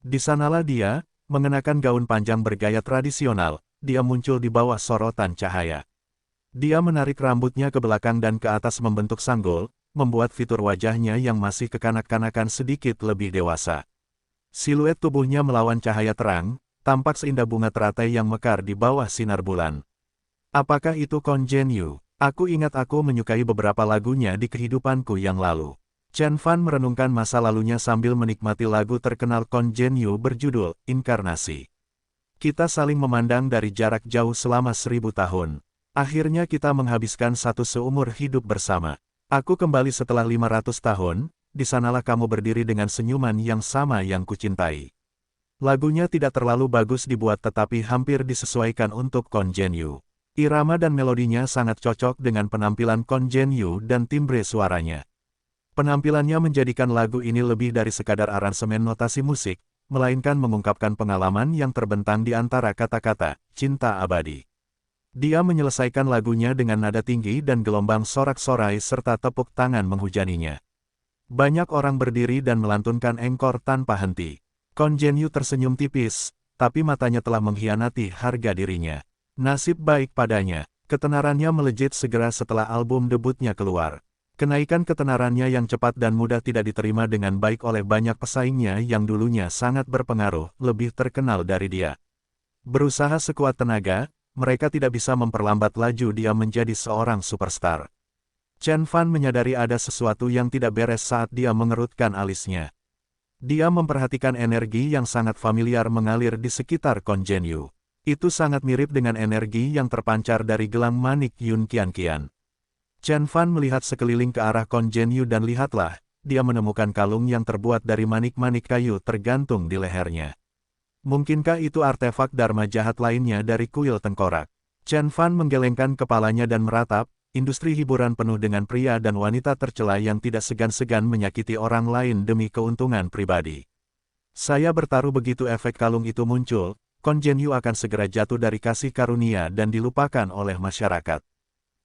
Di sanalah dia, mengenakan gaun panjang bergaya tradisional, dia muncul di bawah sorotan cahaya. Dia menarik rambutnya ke belakang dan ke atas membentuk sanggul, membuat fitur wajahnya yang masih kekanak-kanakan sedikit lebih dewasa. Siluet tubuhnya melawan cahaya terang, tampak seindah bunga teratai yang mekar di bawah sinar bulan. Apakah itu Kon Jen Yu? Aku ingat aku menyukai beberapa lagunya di kehidupanku yang lalu. Chen Fan merenungkan masa lalunya sambil menikmati lagu terkenal Kon Jen Yu berjudul Inkarnasi. Kita saling memandang dari jarak jauh selama 1000 tahun. Akhirnya kita menghabiskan satu seumur hidup bersama. Aku kembali setelah 500 tahun, di sanalah kamu berdiri dengan senyuman yang sama yang kucintai. Lagunya tidak terlalu bagus dibuat tetapi hampir disesuaikan untuk Kon Jen Yu. Irama dan melodinya sangat cocok dengan penampilan Kon Jen Yu dan timbre suaranya. Penampilannya menjadikan lagu ini lebih dari sekadar aransemen notasi musik, melainkan mengungkapkan pengalaman yang terbentang di antara kata-kata, cinta abadi. Dia menyelesaikan lagunya dengan nada tinggi dan gelombang sorak-sorai serta tepuk tangan menghujaninya. Banyak orang berdiri dan melantunkan engkor tanpa henti. Kon Jen Yu tersenyum tipis, tapi matanya telah mengkhianati harga dirinya. Nasib baik padanya, ketenarannya melejit segera setelah album debutnya keluar. Kenaikan ketenarannya yang cepat dan mudah tidak diterima dengan baik oleh banyak pesaingnya yang dulunya sangat berpengaruh, lebih terkenal dari dia. Berusaha sekuat tenaga, mereka tidak bisa memperlambat laju dia menjadi seorang superstar. Chen Fan menyadari ada sesuatu yang tidak beres saat dia mengerutkan alisnya. Dia memperhatikan energi yang sangat familiar mengalir di sekitar Kon Jen Yu. Itu sangat mirip dengan energi yang terpancar dari gelang manik Yun Qian. Chen Fan melihat sekeliling ke arah Kon Jen Yu dan lihatlah, dia menemukan kalung yang terbuat dari manik-manik kayu tergantung di lehernya. Mungkinkah itu artefak dharma jahat lainnya dari kuil tengkorak? Chen Fan menggelengkan kepalanya dan meratap, industri hiburan penuh dengan pria dan wanita tercela yang tidak segan-segan menyakiti orang lain demi keuntungan pribadi. Saya bertaruh begitu efek kalung itu muncul, Kon Jen Yu akan segera jatuh dari kasih karunia dan dilupakan oleh masyarakat.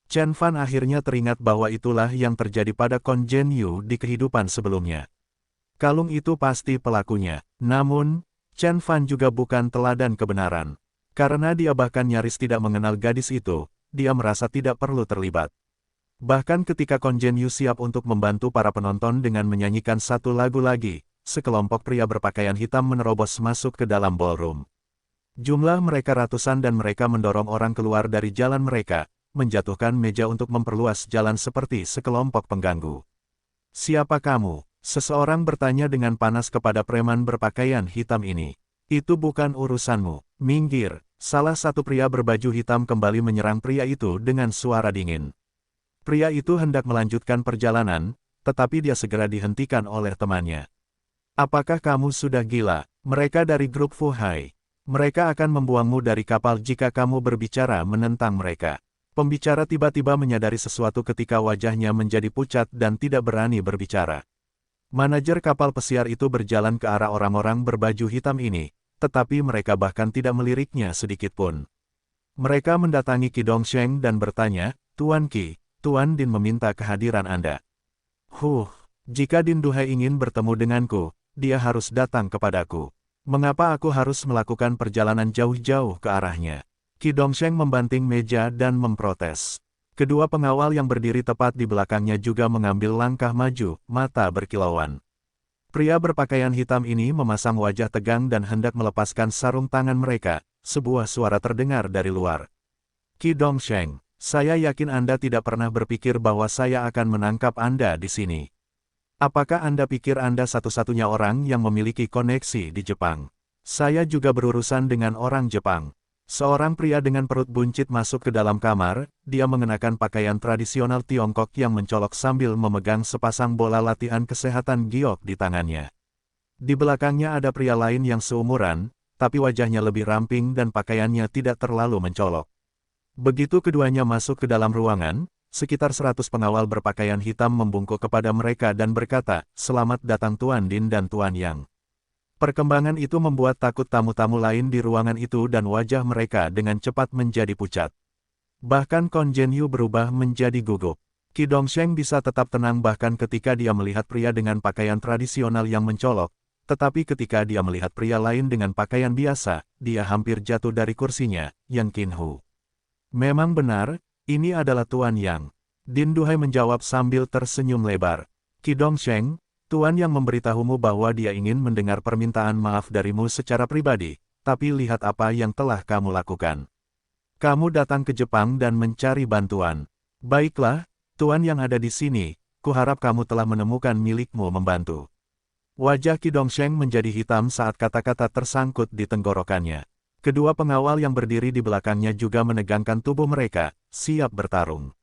Chen Fan akhirnya teringat bahwa itulah yang terjadi pada Kon Jen Yu di kehidupan sebelumnya. Kalung itu pasti pelakunya. Namun, Chen Fan juga bukan teladan kebenaran. Karena dia bahkan nyaris tidak mengenal gadis itu, dia merasa tidak perlu terlibat. Bahkan ketika Kon Jen Yu siap untuk membantu para penonton dengan menyanyikan satu lagu lagi, sekelompok pria berpakaian hitam menerobos masuk ke dalam ballroom. Jumlah mereka ratusan dan mereka mendorong orang keluar dari jalan mereka, menjatuhkan meja untuk memperluas jalan seperti sekelompok pengganggu. Siapa kamu? Seseorang bertanya dengan panas kepada preman berpakaian hitam ini. Itu bukan urusanmu. Minggir. Salah satu pria berbaju hitam kembali menyerang pria itu dengan suara dingin. Pria itu hendak melanjutkan perjalanan, tetapi dia segera dihentikan oleh temannya. Apakah kamu sudah gila? Mereka dari grup Fuhai. Mereka akan membuangmu dari kapal jika kamu berbicara menentang mereka. Pembicara tiba-tiba menyadari sesuatu ketika wajahnya menjadi pucat dan tidak berani berbicara. Manajer kapal pesiar itu berjalan ke arah orang-orang berbaju hitam ini, tetapi mereka bahkan tidak meliriknya sedikitpun. Mereka mendatangi Qi Dongsheng dan bertanya, Tuan Qi, Tuan Din meminta kehadiran Anda. Jika Din Duhai ingin bertemu denganku, dia harus datang kepadaku. Mengapa aku harus melakukan perjalanan jauh-jauh ke arahnya? Qi Dongsheng membanting meja dan memprotes. Kedua pengawal yang berdiri tepat di belakangnya juga mengambil langkah maju, mata berkilauan. Pria berpakaian hitam ini memasang wajah tegang dan hendak melepaskan sarung tangan mereka. Sebuah suara terdengar dari luar. Qi Dongsheng, saya yakin Anda tidak pernah berpikir bahwa saya akan menangkap Anda di sini. Apakah Anda pikir Anda satu-satunya orang yang memiliki koneksi di Jepang? Saya juga berurusan dengan orang Jepang. Seorang pria dengan perut buncit masuk ke dalam kamar, dia mengenakan pakaian tradisional Tiongkok yang mencolok sambil memegang sepasang bola latihan kesehatan giok di tangannya. Di belakangnya ada pria lain yang seumuran, tapi wajahnya lebih ramping dan pakaiannya tidak terlalu mencolok. Begitu keduanya masuk ke dalam ruangan, sekitar 100 pengawal berpakaian hitam membungkuk kepada mereka dan berkata, "Selamat datang Tuan Din dan Tuan Yang." Perkembangan itu membuat takut tamu-tamu lain di ruangan itu dan wajah mereka dengan cepat menjadi pucat. Bahkan Kon Zhenyu berubah menjadi gugup. Qi Dongsheng bisa tetap tenang bahkan ketika dia melihat pria dengan pakaian tradisional yang mencolok, tetapi ketika dia melihat pria lain dengan pakaian biasa, dia hampir jatuh dari kursinya, Yang Qinhu. Memang benar, ini adalah Tuan Yang. Din Duhai menjawab sambil tersenyum lebar. Qi Dongsheng, Tuan Yang memberitahumu bahwa dia ingin mendengar permintaan maaf darimu secara pribadi, tapi lihat apa yang telah kamu lakukan. Kamu datang ke Jepang dan mencari bantuan. Baiklah, Tuan Yang ada di sini, kuharap kamu telah menemukan milikmu membantu. Wajah Qi Dongsheng menjadi hitam saat kata-kata tersangkut di tenggorokannya. Kedua pengawal yang berdiri di belakangnya juga menegangkan tubuh mereka, siap bertarung.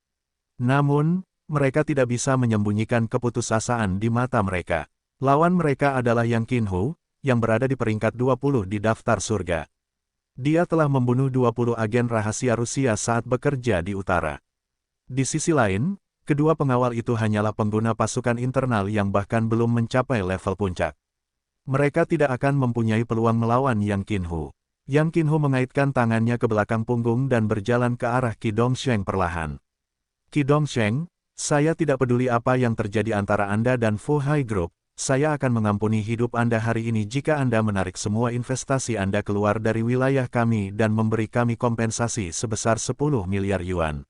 Namun, mereka tidak bisa menyembunyikan keputusasaan di mata mereka. Lawan mereka adalah Yang Qinhu, yang berada di peringkat 20 di daftar surga. Dia telah membunuh 20 agen rahasia Rusia saat bekerja di utara. Di sisi lain, kedua pengawal itu hanyalah pengguna pasukan internal yang bahkan belum mencapai level puncak. Mereka tidak akan mempunyai peluang melawan Yang Qinhu. Yang Qinhu mengaitkan tangannya ke belakang punggung dan berjalan ke arah Qi Dongsheng perlahan. Qi Dongsheng, saya tidak peduli apa yang terjadi antara Anda dan Fuhai Group, saya akan mengampuni hidup Anda hari ini jika Anda menarik semua investasi Anda keluar dari wilayah kami dan memberi kami kompensasi sebesar 10 miliar yuan.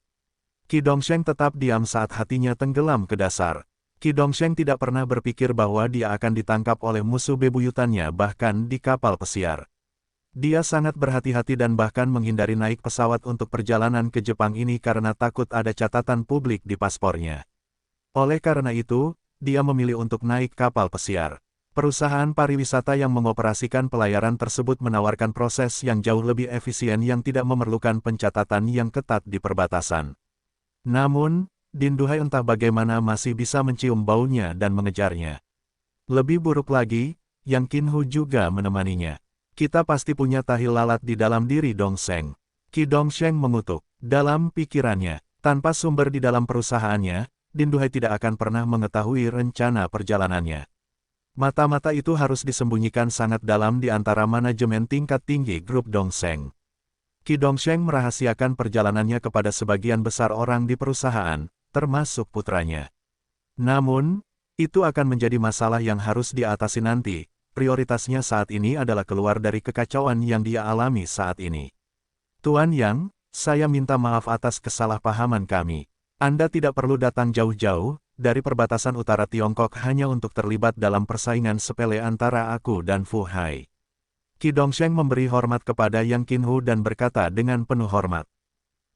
Qi Dongsheng tetap diam saat hatinya tenggelam ke dasar. Qi Dongsheng tidak pernah berpikir bahwa dia akan ditangkap oleh musuh bebuyutannya bahkan di kapal pesiar. Dia sangat berhati-hati dan bahkan menghindari naik pesawat untuk perjalanan ke Jepang ini karena takut ada catatan publik di paspornya. Oleh karena itu, dia memilih untuk naik kapal pesiar. Perusahaan pariwisata yang mengoperasikan pelayaran tersebut menawarkan proses yang jauh lebih efisien yang tidak memerlukan pencatatan yang ketat di perbatasan. Namun, Din Duhai entah bagaimana masih bisa mencium baunya dan mengejarnya. Lebih buruk lagi, Yang Qinhu juga menemaninya. Kita pasti punya tahi lalat di dalam diri Dongsheng. Qi Dongsheng mengutuk. Dalam pikirannya, tanpa sumber di dalam perusahaannya, Din Duhai tidak akan pernah mengetahui rencana perjalanannya. Mata-mata itu harus disembunyikan sangat dalam di antara manajemen tingkat tinggi grup Dongsheng. Qi Dongsheng merahasiakan perjalanannya kepada sebagian besar orang di perusahaan, termasuk putranya. Namun, itu akan menjadi masalah yang harus diatasi nanti. Prioritasnya saat ini adalah keluar dari kekacauan yang dia alami saat ini. Tuan Yang, saya minta maaf atas kesalahpahaman kami. Anda tidak perlu datang jauh-jauh dari perbatasan utara Tiongkok hanya untuk terlibat dalam persaingan sepele antara aku dan Fuhai. Qi Dongsheng memberi hormat kepada Yang Qinhu dan berkata dengan penuh hormat.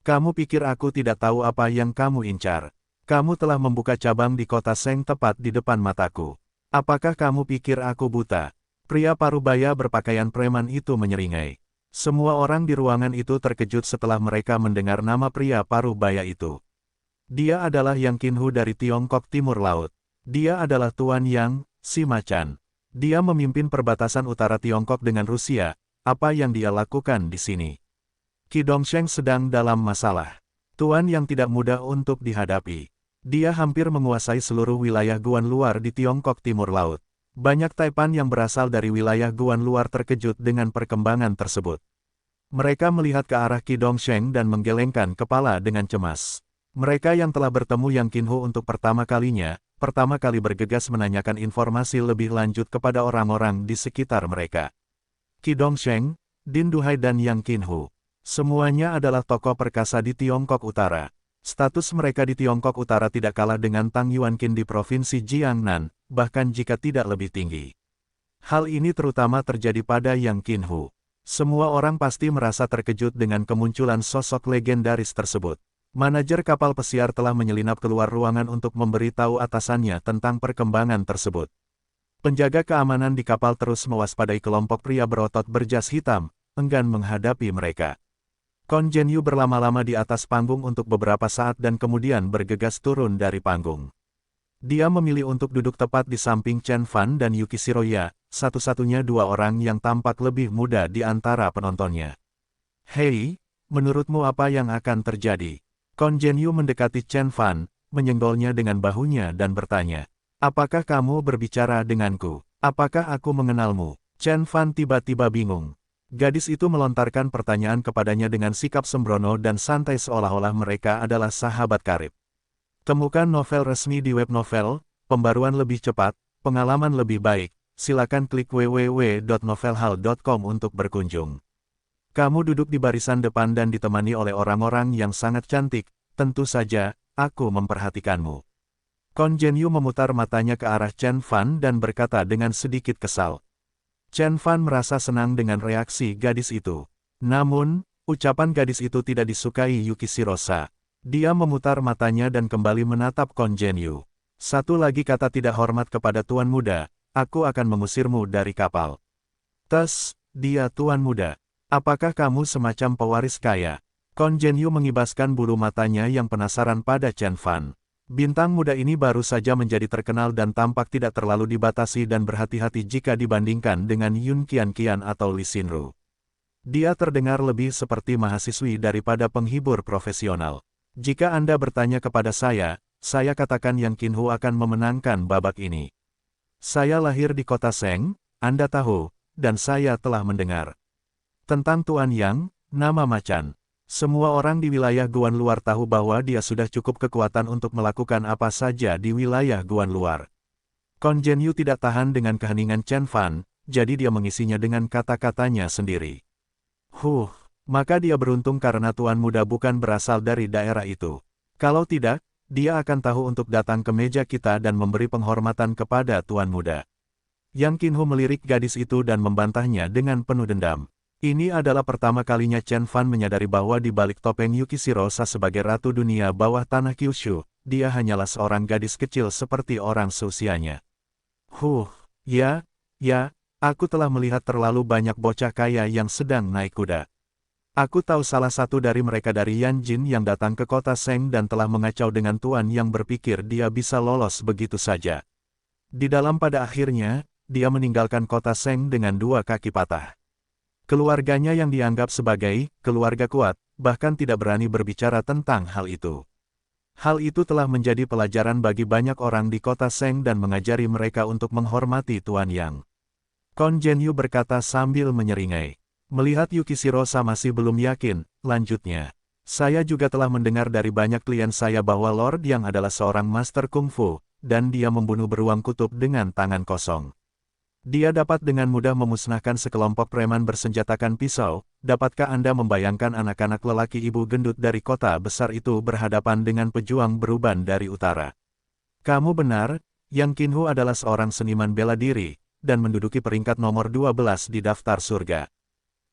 Kamu pikir aku tidak tahu apa yang kamu incar? Kamu telah membuka cabang di kota Seng tepat di depan mataku. Apakah kamu pikir aku buta? Pria parubaya berpakaian preman itu menyeringai. Semua orang di ruangan itu terkejut setelah mereka mendengar nama pria parubaya itu. Dia adalah Yang Qinhu dari Tiongkok Timur Laut. Dia adalah Tuan Yang, si macan. Dia memimpin perbatasan utara Tiongkok dengan Rusia. Apa yang dia lakukan di sini? Qi Dongsheng sedang dalam masalah. Tuan yang tidak mudah untuk dihadapi. Dia hampir menguasai seluruh wilayah Guan luar di Tiongkok Timur Laut. Banyak Taipan yang berasal dari wilayah Guan luar terkejut dengan perkembangan tersebut. Mereka melihat ke arah Qi Dongsheng dan menggelengkan kepala dengan cemas. Mereka yang telah bertemu Yang Qinhu untuk pertama kali bergegas menanyakan informasi lebih lanjut kepada orang-orang di sekitar mereka. Qi Dongsheng, Din Duhai dan Yang Qinhu. Semuanya adalah tokoh perkasa di Tiongkok Utara. Status mereka di Tiongkok Utara tidak kalah dengan Tang Yuanqin di Provinsi Jiangnan, bahkan jika tidak lebih tinggi. Hal ini terutama terjadi pada Yang Qinhu. Semua orang pasti merasa terkejut dengan kemunculan sosok legendaris tersebut. Manajer kapal pesiar telah menyelinap keluar ruangan untuk memberitahu atasannya tentang perkembangan tersebut. Penjaga keamanan di kapal terus mewaspadai kelompok pria berotot berjas hitam, enggan menghadapi mereka. Kon Zhenyu berlama-lama di atas panggung untuk beberapa saat dan kemudian bergegas turun dari panggung. Dia memilih untuk duduk tepat di samping Chen Fan dan Yuki Shiroya, satu-satunya dua orang yang tampak lebih muda di antara penontonnya. Hei, menurutmu apa yang akan terjadi? Kon Zhenyu mendekati Chen Fan, menyenggolnya dengan bahunya dan bertanya, apakah kamu berbicara denganku? Apakah aku mengenalmu? Chen Fan tiba-tiba bingung. Gadis itu melontarkan pertanyaan kepadanya dengan sikap sembrono dan santai seolah-olah mereka adalah sahabat karib. Temukan novel resmi di web novel, pembaruan lebih cepat, pengalaman lebih baik, silakan klik www.novelhal.com untuk berkunjung. Kamu duduk di barisan depan dan ditemani oleh orang-orang yang sangat cantik, tentu saja, aku memperhatikanmu. Kon Zhenyu memutar matanya ke arah Chen Fan dan berkata dengan sedikit kesal. Chen Fan merasa senang dengan reaksi gadis itu. Namun, ucapan gadis itu tidak disukai Yuki Shirosa. Dia memutar matanya dan kembali menatap Kon Zhenyu. Satu lagi kata tidak hormat kepada tuan muda, aku akan mengusirmu dari kapal. Tes, dia tuan muda. Apakah kamu semacam pewaris kaya? Kon Zhenyu mengibaskan bulu matanya yang penasaran pada Chen Fan. Bintang muda ini baru saja menjadi terkenal dan tampak tidak terlalu dibatasi dan berhati-hati jika dibandingkan dengan Yun Qian atau Li Xinru. Dia terdengar lebih seperti mahasiswi daripada penghibur profesional. Jika Anda bertanya kepada saya katakan Yang Qinhu akan memenangkan babak ini. Saya lahir di kota Sheng, Anda tahu, dan saya telah mendengar tentang Tuan Yang, nama macan. Semua orang di wilayah Guan luar tahu bahwa dia sudah cukup kekuatan untuk melakukan apa saja di wilayah Guan luar. Kon Zhenyu tidak tahan dengan keheningan Chen Fan, jadi dia mengisinya dengan kata-katanya sendiri. Maka dia beruntung karena tuan muda bukan berasal dari daerah itu. Kalau tidak, dia akan tahu untuk datang ke meja kita dan memberi penghormatan kepada tuan muda. Yang Qinhu melirik gadis itu dan membantahnya dengan penuh dendam. Ini adalah pertama kalinya Chen Fan menyadari bahwa di balik topeng Yuki Shirosa sebagai ratu dunia bawah tanah Kyushu, dia hanyalah seorang gadis kecil seperti orang seusianya. Aku telah melihat terlalu banyak bocah kaya yang sedang naik kuda. Aku tahu salah satu dari mereka dari Yanjin yang datang ke kota Sheng dan telah mengacau dengan tuan yang berpikir dia bisa lolos begitu saja. Di dalam pada akhirnya, dia meninggalkan kota Sheng dengan dua kaki patah. Keluarganya yang dianggap sebagai keluarga kuat, bahkan tidak berani berbicara tentang hal itu. Hal itu telah menjadi pelajaran bagi banyak orang di kota Sheng dan mengajari mereka untuk menghormati Tuan Yang. Kon Zhenyu berkata sambil menyeringai. Melihat Yuki Shirosa masih belum yakin, lanjutnya. Saya juga telah mendengar dari banyak klien saya bahwa Lord Yang adalah seorang master kungfu, dan dia membunuh beruang kutub dengan tangan kosong. Dia dapat dengan mudah memusnahkan sekelompok preman bersenjatakan pisau. Dapatkah Anda membayangkan anak-anak lelaki ibu gendut dari kota besar itu berhadapan dengan pejuang beruban dari utara? Kamu benar, Yang Qinhu adalah seorang seniman bela diri, dan menduduki peringkat nomor 12 di daftar surga.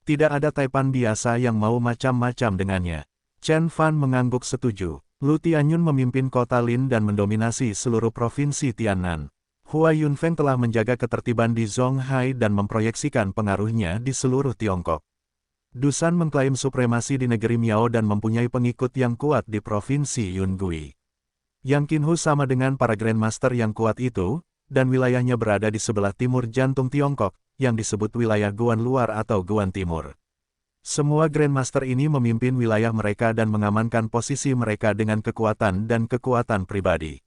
Tidak ada Taipan biasa yang mau macam-macam dengannya. Chen Fan mengangguk setuju. Lu Tianyun memimpin kota Lin dan mendominasi seluruh provinsi Tiannan. Hua Yunfeng telah menjaga ketertiban di Zonghai dan memproyeksikan pengaruhnya di seluruh Tiongkok. Dusan mengklaim supremasi di negeri Miao dan mempunyai pengikut yang kuat di provinsi Yungui. Yang Qinhu sama dengan para Grandmaster yang kuat itu, dan wilayahnya berada di sebelah timur jantung Tiongkok, yang disebut wilayah Guan Luar atau Guan Timur. Semua Grandmaster ini memimpin wilayah mereka dan mengamankan posisi mereka dengan kekuatan dan kekuatan pribadi.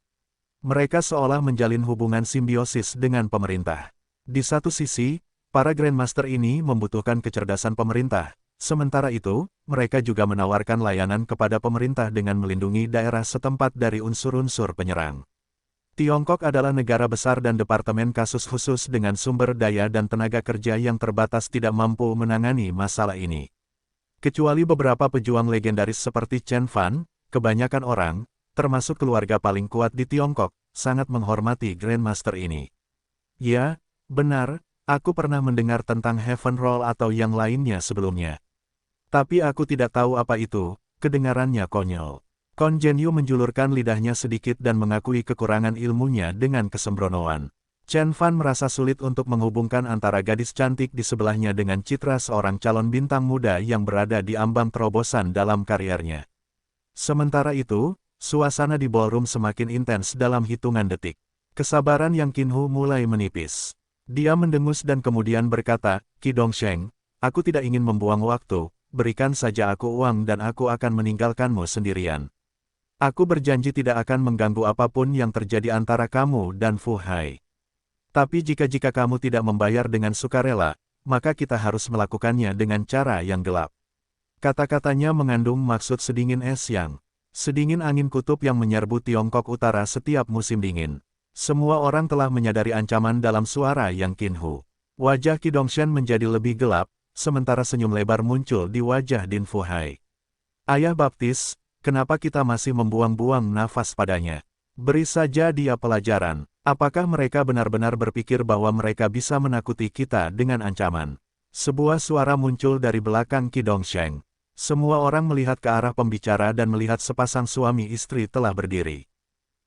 Mereka seolah menjalin hubungan simbiosis dengan pemerintah. Di satu sisi, para Grandmaster ini membutuhkan kecerdasan pemerintah. Sementara itu, mereka juga menawarkan layanan kepada pemerintah dengan melindungi daerah setempat dari unsur-unsur penyerang. Tiongkok adalah negara besar dan departemen kasus khusus dengan sumber daya dan tenaga kerja yang terbatas tidak mampu menangani masalah ini. Kecuali beberapa pejuang legendaris seperti Chen Fan, kebanyakan orang, termasuk keluarga paling kuat di Tiongkok, sangat menghormati Grandmaster ini. Ya, benar. Aku pernah mendengar tentang Heaven Roll atau yang lainnya sebelumnya. Tapi aku tidak tahu apa itu, kedengarannya konyol. Kon Zhenyu menjulurkan lidahnya sedikit dan mengakui kekurangan ilmunya dengan kesembronoan. Chen Fan merasa sulit untuk menghubungkan antara gadis cantik di sebelahnya dengan citra seorang calon bintang muda yang berada di ambang terobosan dalam karirnya. Sementara itu, suasana di ballroom semakin intens dalam hitungan detik. Kesabaran Yang Qinhu mulai menipis. Dia mendengus dan kemudian berkata, "Qi Dongsheng, aku tidak ingin membuang waktu, berikan saja aku uang dan aku akan meninggalkanmu sendirian. Aku berjanji tidak akan mengganggu apapun yang terjadi antara kamu dan Fu Hai. Tapi jika kamu tidak membayar dengan sukarela, maka kita harus melakukannya dengan cara yang gelap." Kata-katanya mengandung maksud sedingin es yang sedingin angin kutub yang menyerbu Tiongkok Utara setiap musim dingin. Semua orang telah menyadari ancaman dalam suara Yang Qinhu. Wajah Qi Dongshen menjadi lebih gelap, sementara senyum lebar muncul di wajah Din Fu Hai. "Ayah baptis, kenapa kita masih membuang-buang nafas padanya? Beri saja dia pelajaran. Apakah mereka benar-benar berpikir bahwa mereka bisa menakuti kita dengan ancaman?" Sebuah suara muncul dari belakang Qi Dongsheng. Semua orang melihat ke arah pembicara dan melihat sepasang suami istri telah berdiri.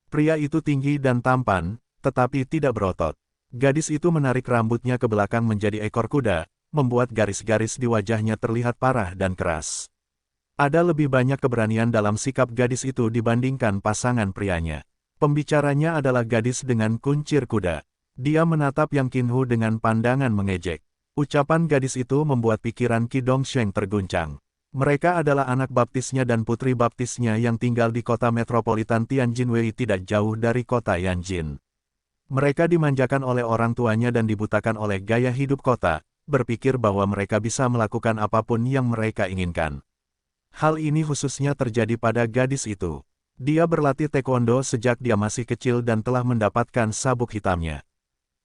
Pria itu tinggi dan tampan, tetapi tidak berotot. Gadis itu menarik rambutnya ke belakang menjadi ekor kuda, membuat garis-garis di wajahnya terlihat parah dan keras. Ada lebih banyak keberanian dalam sikap gadis itu dibandingkan pasangan prianya. Pembicaranya adalah gadis dengan kuncir kuda. Dia menatap Yang Qinhu dengan pandangan mengejek. Ucapan gadis itu membuat pikiran Qi Dongsheng terguncang. Mereka adalah anak baptisnya dan putri baptisnya yang tinggal di kota metropolitan Tianjinwei tidak jauh dari kota Yanjin. Mereka dimanjakan oleh orang tuanya dan dibutakan oleh gaya hidup kota, berpikir bahwa mereka bisa melakukan apapun yang mereka inginkan. Hal ini khususnya terjadi pada gadis itu. Dia berlatih taekwondo sejak dia masih kecil dan telah mendapatkan sabuk hitamnya.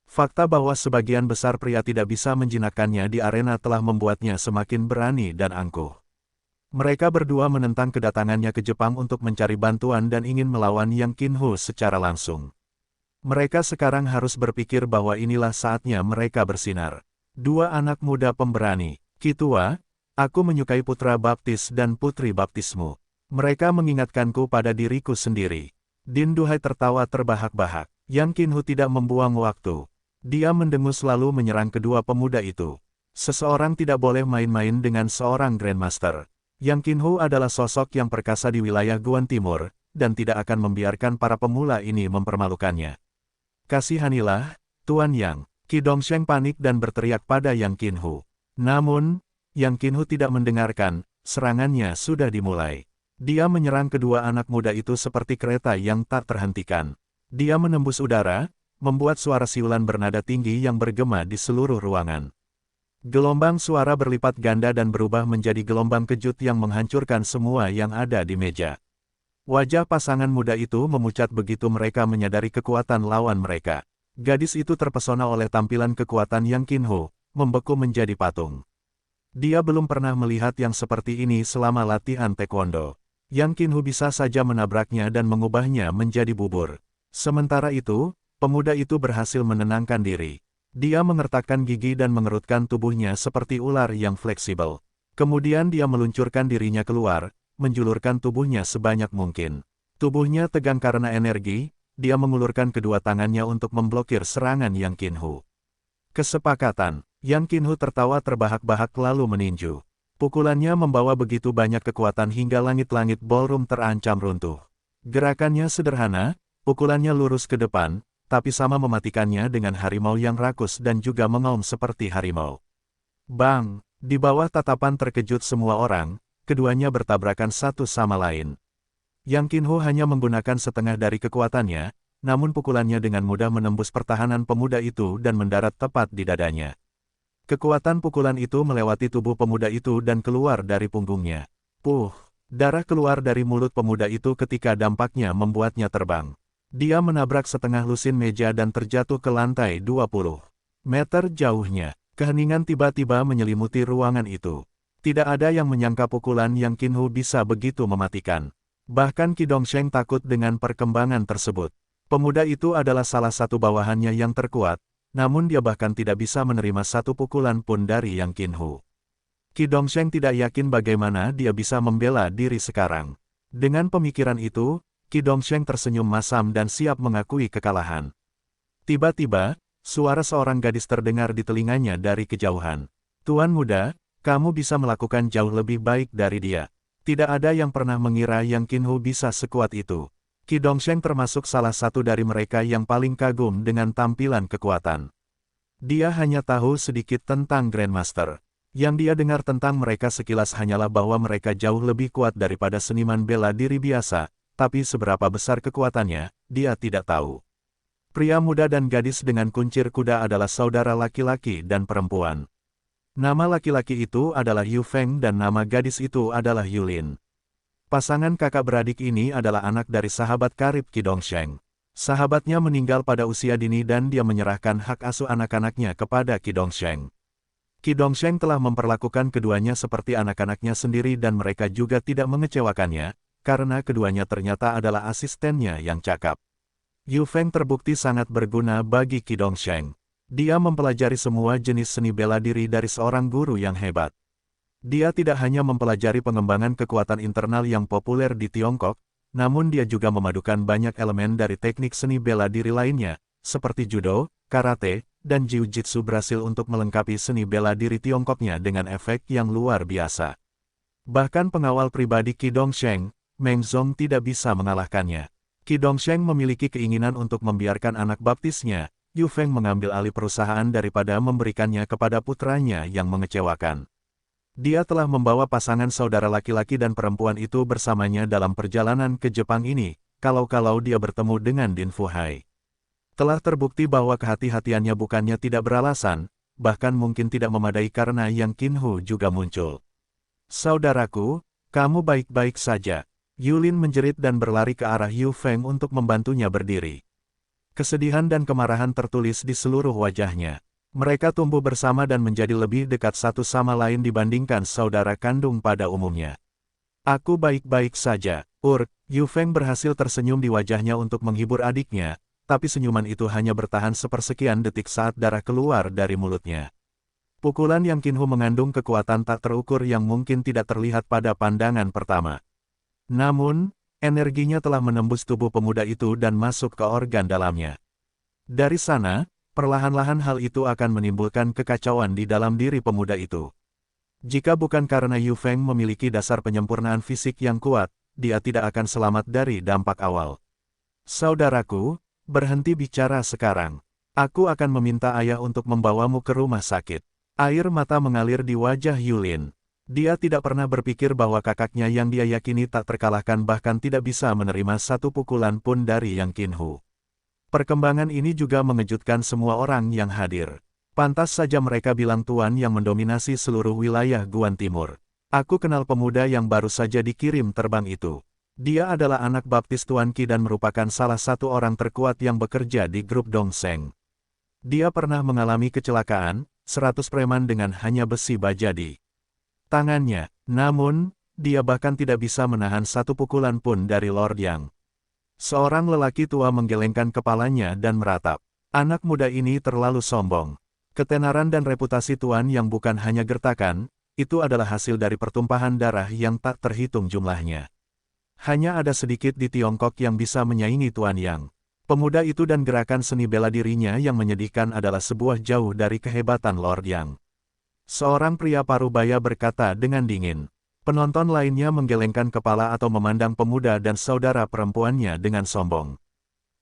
Fakta bahwa sebagian besar pria tidak bisa menjinakkannya di arena telah membuatnya semakin berani dan angkuh. Mereka berdua menentang kedatangannya ke Jepang untuk mencari bantuan dan ingin melawan Yang Qinhu secara langsung. Mereka sekarang harus berpikir bahwa inilah saatnya mereka bersinar. Dua anak muda pemberani. "Qi Tua, aku menyukai putra baptis dan putri baptismu. Mereka mengingatkanku pada diriku sendiri." Din Duhai tertawa terbahak-bahak. Yang Qinhu tidak membuang waktu. Dia mendengus lalu menyerang kedua pemuda itu. Seseorang tidak boleh main-main dengan seorang Grandmaster. Yang Qinhu adalah sosok yang perkasa di wilayah Guan Timur, dan tidak akan membiarkan para pemula ini mempermalukannya. "Kasihanilah, Tuan Yang." Qi Dongsheng panik dan berteriak pada Yang Qinhu. Namun, Yang Qinhu tidak mendengarkan, serangannya sudah dimulai. Dia menyerang kedua anak muda itu seperti kereta yang tak terhentikan. Dia menembus udara, membuat suara siulan bernada tinggi yang bergema di seluruh ruangan. Gelombang suara berlipat ganda dan berubah menjadi gelombang kejut yang menghancurkan semua yang ada di meja. Wajah pasangan muda itu memucat begitu mereka menyadari kekuatan lawan mereka. Gadis itu terpesona oleh tampilan kekuatan Yang Qinhu, membeku menjadi patung. Dia belum pernah melihat yang seperti ini selama latihan taekwondo. Yang Qinhu bisa saja menabraknya dan mengubahnya menjadi bubur. Sementara itu, pemuda itu berhasil menenangkan diri. Dia mengertakkan gigi dan mengerutkan tubuhnya seperti ular yang fleksibel. Kemudian dia meluncurkan dirinya keluar, menjulurkan tubuhnya sebanyak mungkin. Tubuhnya tegang karena energi, dia mengulurkan kedua tangannya untuk memblokir serangan Yang Qinhu. Kesepakatan. Yang Qinhu tertawa terbahak-bahak lalu meninju. Pukulannya membawa begitu banyak kekuatan hingga langit-langit ballroom terancam runtuh. Gerakannya sederhana, pukulannya lurus ke depan, tapi sama mematikannya dengan harimau yang rakus dan juga mengaum seperti harimau. Bang! Di bawah tatapan terkejut semua orang, keduanya bertabrakan satu sama lain. Yang Qinhu hanya menggunakan setengah dari kekuatannya, namun pukulannya dengan mudah menembus pertahanan pemuda itu dan mendarat tepat di dadanya. Kekuatan pukulan itu melewati tubuh pemuda itu dan keluar dari punggungnya. Puh! Darah keluar dari mulut pemuda itu ketika dampaknya membuatnya terbang. Dia menabrak setengah lusin meja dan terjatuh ke lantai 20 meter jauhnya. Keheningan tiba-tiba menyelimuti ruangan itu. Tidak ada yang menyangka pukulan Yang Qinhu bisa begitu mematikan. Bahkan Qi Dongsheng takut dengan perkembangan tersebut. Pemuda itu adalah salah satu bawahannya yang terkuat, namun dia bahkan tidak bisa menerima satu pukulan pun dari Yang Qinhu. Qi Dongsheng tidak yakin bagaimana dia bisa membela diri sekarang. Dengan pemikiran itu, Qi Dongsheng tersenyum masam dan siap mengakui kekalahan. Tiba-tiba, suara seorang gadis terdengar di telinganya dari kejauhan. Tuan muda, kamu bisa melakukan jauh lebih baik dari dia. Tidak ada yang pernah mengira Yang Qinhu bisa sekuat itu. Qi Dongsheng termasuk salah satu dari mereka yang paling kagum dengan tampilan kekuatan. Dia hanya tahu sedikit tentang Grandmaster. Yang dia dengar tentang mereka sekilas hanyalah bahwa mereka jauh lebih kuat daripada seniman bela diri biasa, tapi seberapa besar kekuatannya, dia tidak tahu. Pria muda dan gadis dengan kuncir kuda adalah saudara laki-laki dan perempuan. Nama laki-laki itu adalah Yu Feng dan nama gadis itu adalah Yulin. Pasangan kakak beradik ini adalah anak dari sahabat karib Qi Dongsheng. Sahabatnya meninggal pada usia dini dan dia menyerahkan hak asuh anak-anaknya kepada Qi Dongsheng. Qi Dongsheng telah memperlakukan keduanya seperti anak-anaknya sendiri dan mereka juga tidak mengecewakannya, karena keduanya ternyata adalah asistennya yang cakap. Yu Feng terbukti sangat berguna bagi Qi Dongsheng. Dia mempelajari semua jenis seni bela diri dari seorang guru yang hebat. Dia tidak hanya mempelajari pengembangan kekuatan internal yang populer di Tiongkok, namun dia juga memadukan banyak elemen dari teknik seni bela diri lainnya, seperti judo, karate, dan jiu-jitsu berhasil untuk melengkapi seni bela diri Tiongkoknya dengan efek yang luar biasa. Bahkan pengawal pribadi Qi Dongsheng, Meng Zong tidak bisa mengalahkannya. Qi Dongsheng memiliki keinginan untuk membiarkan anak baptisnya, Yu Feng mengambil alih perusahaan daripada memberikannya kepada putranya yang mengecewakan. Dia telah membawa pasangan saudara laki-laki dan perempuan itu bersamanya dalam perjalanan ke Jepang ini, kalau-kalau dia bertemu dengan Din Fuhai. Telah terbukti bahwa kehati-hatiannya bukannya tidak beralasan, bahkan mungkin tidak memadai karena Yang Qinhu juga muncul. Saudaraku, kamu baik-baik saja. Yulin menjerit dan berlari ke arah Yu Feng untuk membantunya berdiri. Kesedihan dan kemarahan tertulis di seluruh wajahnya. Mereka tumbuh bersama dan menjadi lebih dekat satu sama lain dibandingkan saudara kandung pada umumnya. Aku baik-baik saja, Yu Feng berhasil tersenyum di wajahnya untuk menghibur adiknya, tapi senyuman itu hanya bertahan sepersekian detik saat darah keluar dari mulutnya. Pukulan Yang Qinhu mengandung kekuatan tak terukur yang mungkin tidak terlihat pada pandangan pertama. Namun, energinya telah menembus tubuh pemuda itu dan masuk ke organ dalamnya. Dari sana, perlahan-lahan hal itu akan menimbulkan kekacauan di dalam diri pemuda itu. Jika bukan karena Yu Feng memiliki dasar penyempurnaan fisik yang kuat, dia tidak akan selamat dari dampak awal. Saudaraku, berhenti bicara sekarang. Aku akan meminta ayah untuk membawamu ke rumah sakit. Air mata mengalir di wajah Yulin. Dia tidak pernah berpikir bahwa kakaknya yang dia yakini tak terkalahkan bahkan tidak bisa menerima satu pukulan pun dari Yang Qinhu. Perkembangan ini juga mengejutkan semua orang yang hadir. Pantas saja mereka bilang tuan yang mendominasi seluruh wilayah Guan Timur. Aku kenal pemuda yang baru saja dikirim terbang itu. Dia adalah anak baptis Tuan Qi dan merupakan salah satu orang terkuat yang bekerja di grup Dongsheng. Dia pernah mengalami kecelakaan, 100 preman dengan hanya besi baja di tangannya, namun, dia bahkan tidak bisa menahan satu pukulan pun dari Lord Yang. Seorang lelaki tua menggelengkan kepalanya dan meratap. Anak muda ini terlalu sombong. Ketenaran dan reputasi Tuan yang bukan hanya gertakan, itu adalah hasil dari pertumpahan darah yang tak terhitung jumlahnya. Hanya ada sedikit di Tiongkok yang bisa menyaingi Tuan Yang. Pemuda itu dan gerakan seni bela dirinya yang menyedihkan adalah sebuah jauh dari kehebatan Lord Yang. Seorang pria parubaya berkata dengan dingin. Penonton lainnya menggelengkan kepala atau memandang pemuda dan saudara perempuannya dengan sombong.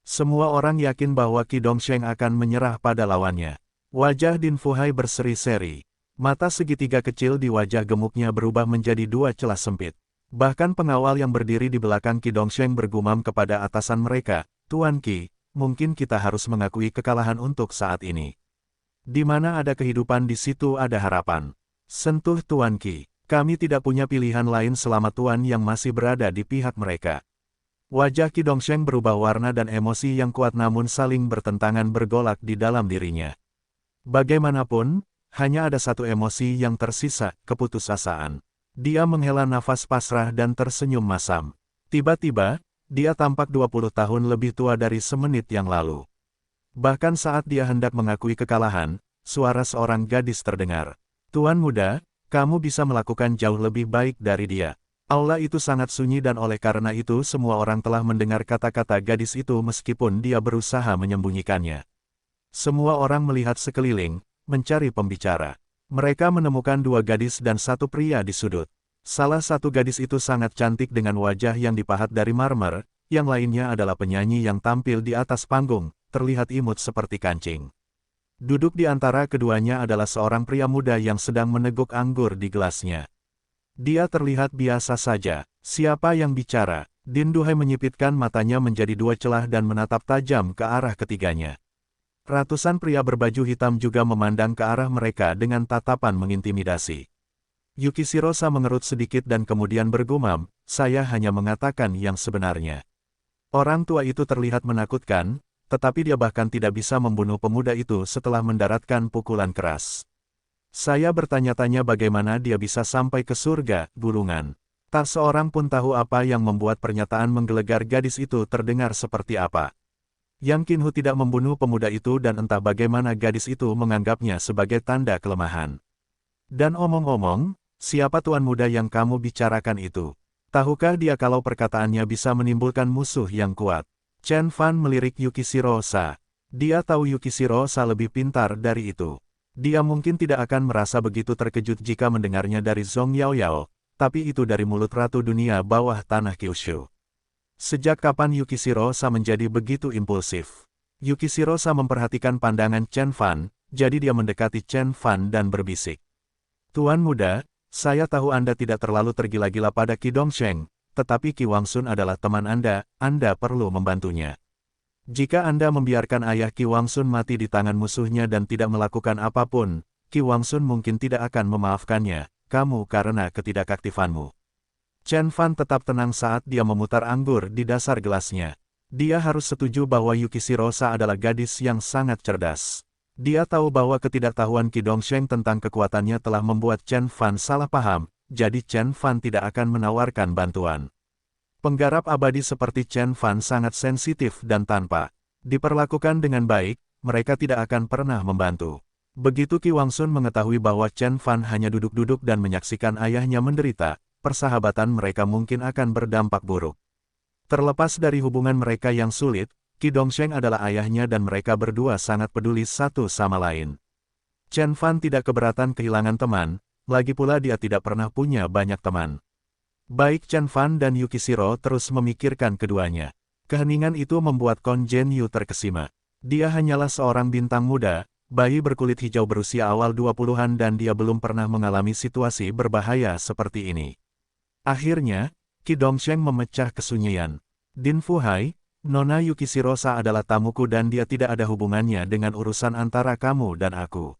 Semua orang yakin bahwa Qi Dongsheng akan menyerah pada lawannya. Wajah Din Fuhai berseri-seri. Mata segitiga kecil di wajah gemuknya berubah menjadi dua celah sempit. Bahkan pengawal yang berdiri di belakang Qi Dongsheng bergumam kepada atasan mereka, Tuan Qi, mungkin kita harus mengakui kekalahan untuk saat ini. Di mana ada kehidupan di situ ada harapan. Sentuh Tuan Qi. Kami tidak punya pilihan lain selama Tuan yang masih berada di pihak mereka. Wajah Qi Dongsheng berubah warna dan emosi yang kuat namun saling bertentangan bergolak di dalam dirinya. Bagaimanapun, hanya ada satu emosi yang tersisa, keputusasaan. Dia menghela nafas pasrah dan tersenyum masam. Tiba-tiba, dia tampak 20 tahun lebih tua dari semenit yang lalu. Bahkan saat dia hendak mengakui kekalahan, suara seorang gadis terdengar. Tuan muda, kamu bisa melakukan jauh lebih baik dari dia. Aula itu sangat sunyi dan oleh karena itu semua orang telah mendengar kata-kata gadis itu meskipun dia berusaha menyembunyikannya. Semua orang melihat sekeliling, mencari pembicara. Mereka menemukan dua gadis dan satu pria di sudut. Salah satu gadis itu sangat cantik dengan wajah yang dipahat dari marmer, yang lainnya adalah penyanyi yang tampil di atas panggung, terlihat imut seperti kancing. Duduk di antara keduanya adalah seorang pria muda yang sedang meneguk anggur di gelasnya. Dia terlihat biasa saja. Siapa yang bicara? Din Duhai menyipitkan matanya menjadi dua celah dan menatap tajam ke arah ketiganya. Ratusan pria berbaju hitam juga memandang ke arah mereka dengan tatapan mengintimidasi. Yukishirosa mengerut sedikit dan kemudian bergumam, saya hanya mengatakan yang sebenarnya. Orang tua itu terlihat menakutkan, tetapi dia bahkan tidak bisa membunuh pemuda itu setelah mendaratkan pukulan keras. Saya bertanya-tanya bagaimana dia bisa sampai ke surga, gulungan. Tak seorang pun tahu apa yang membuat pernyataan menggelegar gadis itu terdengar seperti apa. Yang Qinhu tidak membunuh pemuda itu dan entah bagaimana gadis itu menganggapnya sebagai tanda kelemahan. Dan omong-omong, siapa tuan muda yang kamu bicarakan itu? Tahukah dia kalau perkataannya bisa menimbulkan musuh yang kuat? Chen Fan melirik Yukishirosa. Dia tahu Yukishirosa lebih pintar dari itu. Dia mungkin tidak akan merasa begitu terkejut jika mendengarnya dari Zhong Yaoyao, tapi itu dari mulut Ratu Dunia bawah tanah Kyushu. Sejak kapan Yukishirosa menjadi begitu impulsif? Yukishirosa memperhatikan pandangan Chen Fan, jadi dia mendekati Chen Fan dan berbisik. Tuan muda, saya tahu Anda tidak terlalu tergila-gila pada Qi Dongsheng, tetapi Qi Wangsun adalah teman Anda perlu membantunya. Jika Anda membiarkan ayah Qi Wangsun mati di tangan musuhnya dan tidak melakukan apapun, Qi Wangsun mungkin tidak akan memaafkannya, kamu karena ketidakaktifanmu. Chen Fan tetap tenang saat dia memutar anggur di dasar gelasnya. Dia harus setuju bahwa Yukishirosa adalah gadis yang sangat cerdas. Dia tahu bahwa ketidaktahuan Qi Dongsheng tentang kekuatannya telah membuat Chen Fan salah paham, jadi Chen Fan tidak akan menawarkan bantuan. Penggarap abadi seperti Chen Fan sangat sensitif dan tanpa diperlakukan dengan baik, mereka tidak akan pernah membantu. Begitu Qi Wangsun mengetahui bahwa Chen Fan hanya duduk-duduk dan menyaksikan ayahnya menderita, persahabatan mereka mungkin akan berdampak buruk. Terlepas dari hubungan mereka yang sulit, Qi Dongsheng adalah ayahnya dan mereka berdua sangat peduli satu sama lain. Chen Fan tidak keberatan kehilangan teman, lagi pula dia tidak pernah punya banyak teman. Baik Chen Fan dan Yukishiro terus memikirkan keduanya. Keheningan itu membuat Kon Jen Yu terkesima. Dia hanyalah seorang bintang muda, bayi berkulit hijau berusia awal 20-an dan dia belum pernah mengalami situasi berbahaya seperti ini. Akhirnya, Qi Dongsheng memecah kesunyian. Din Fuhai, Nona Yukishirosa adalah tamuku dan dia tidak ada hubungannya dengan urusan antara kamu dan aku.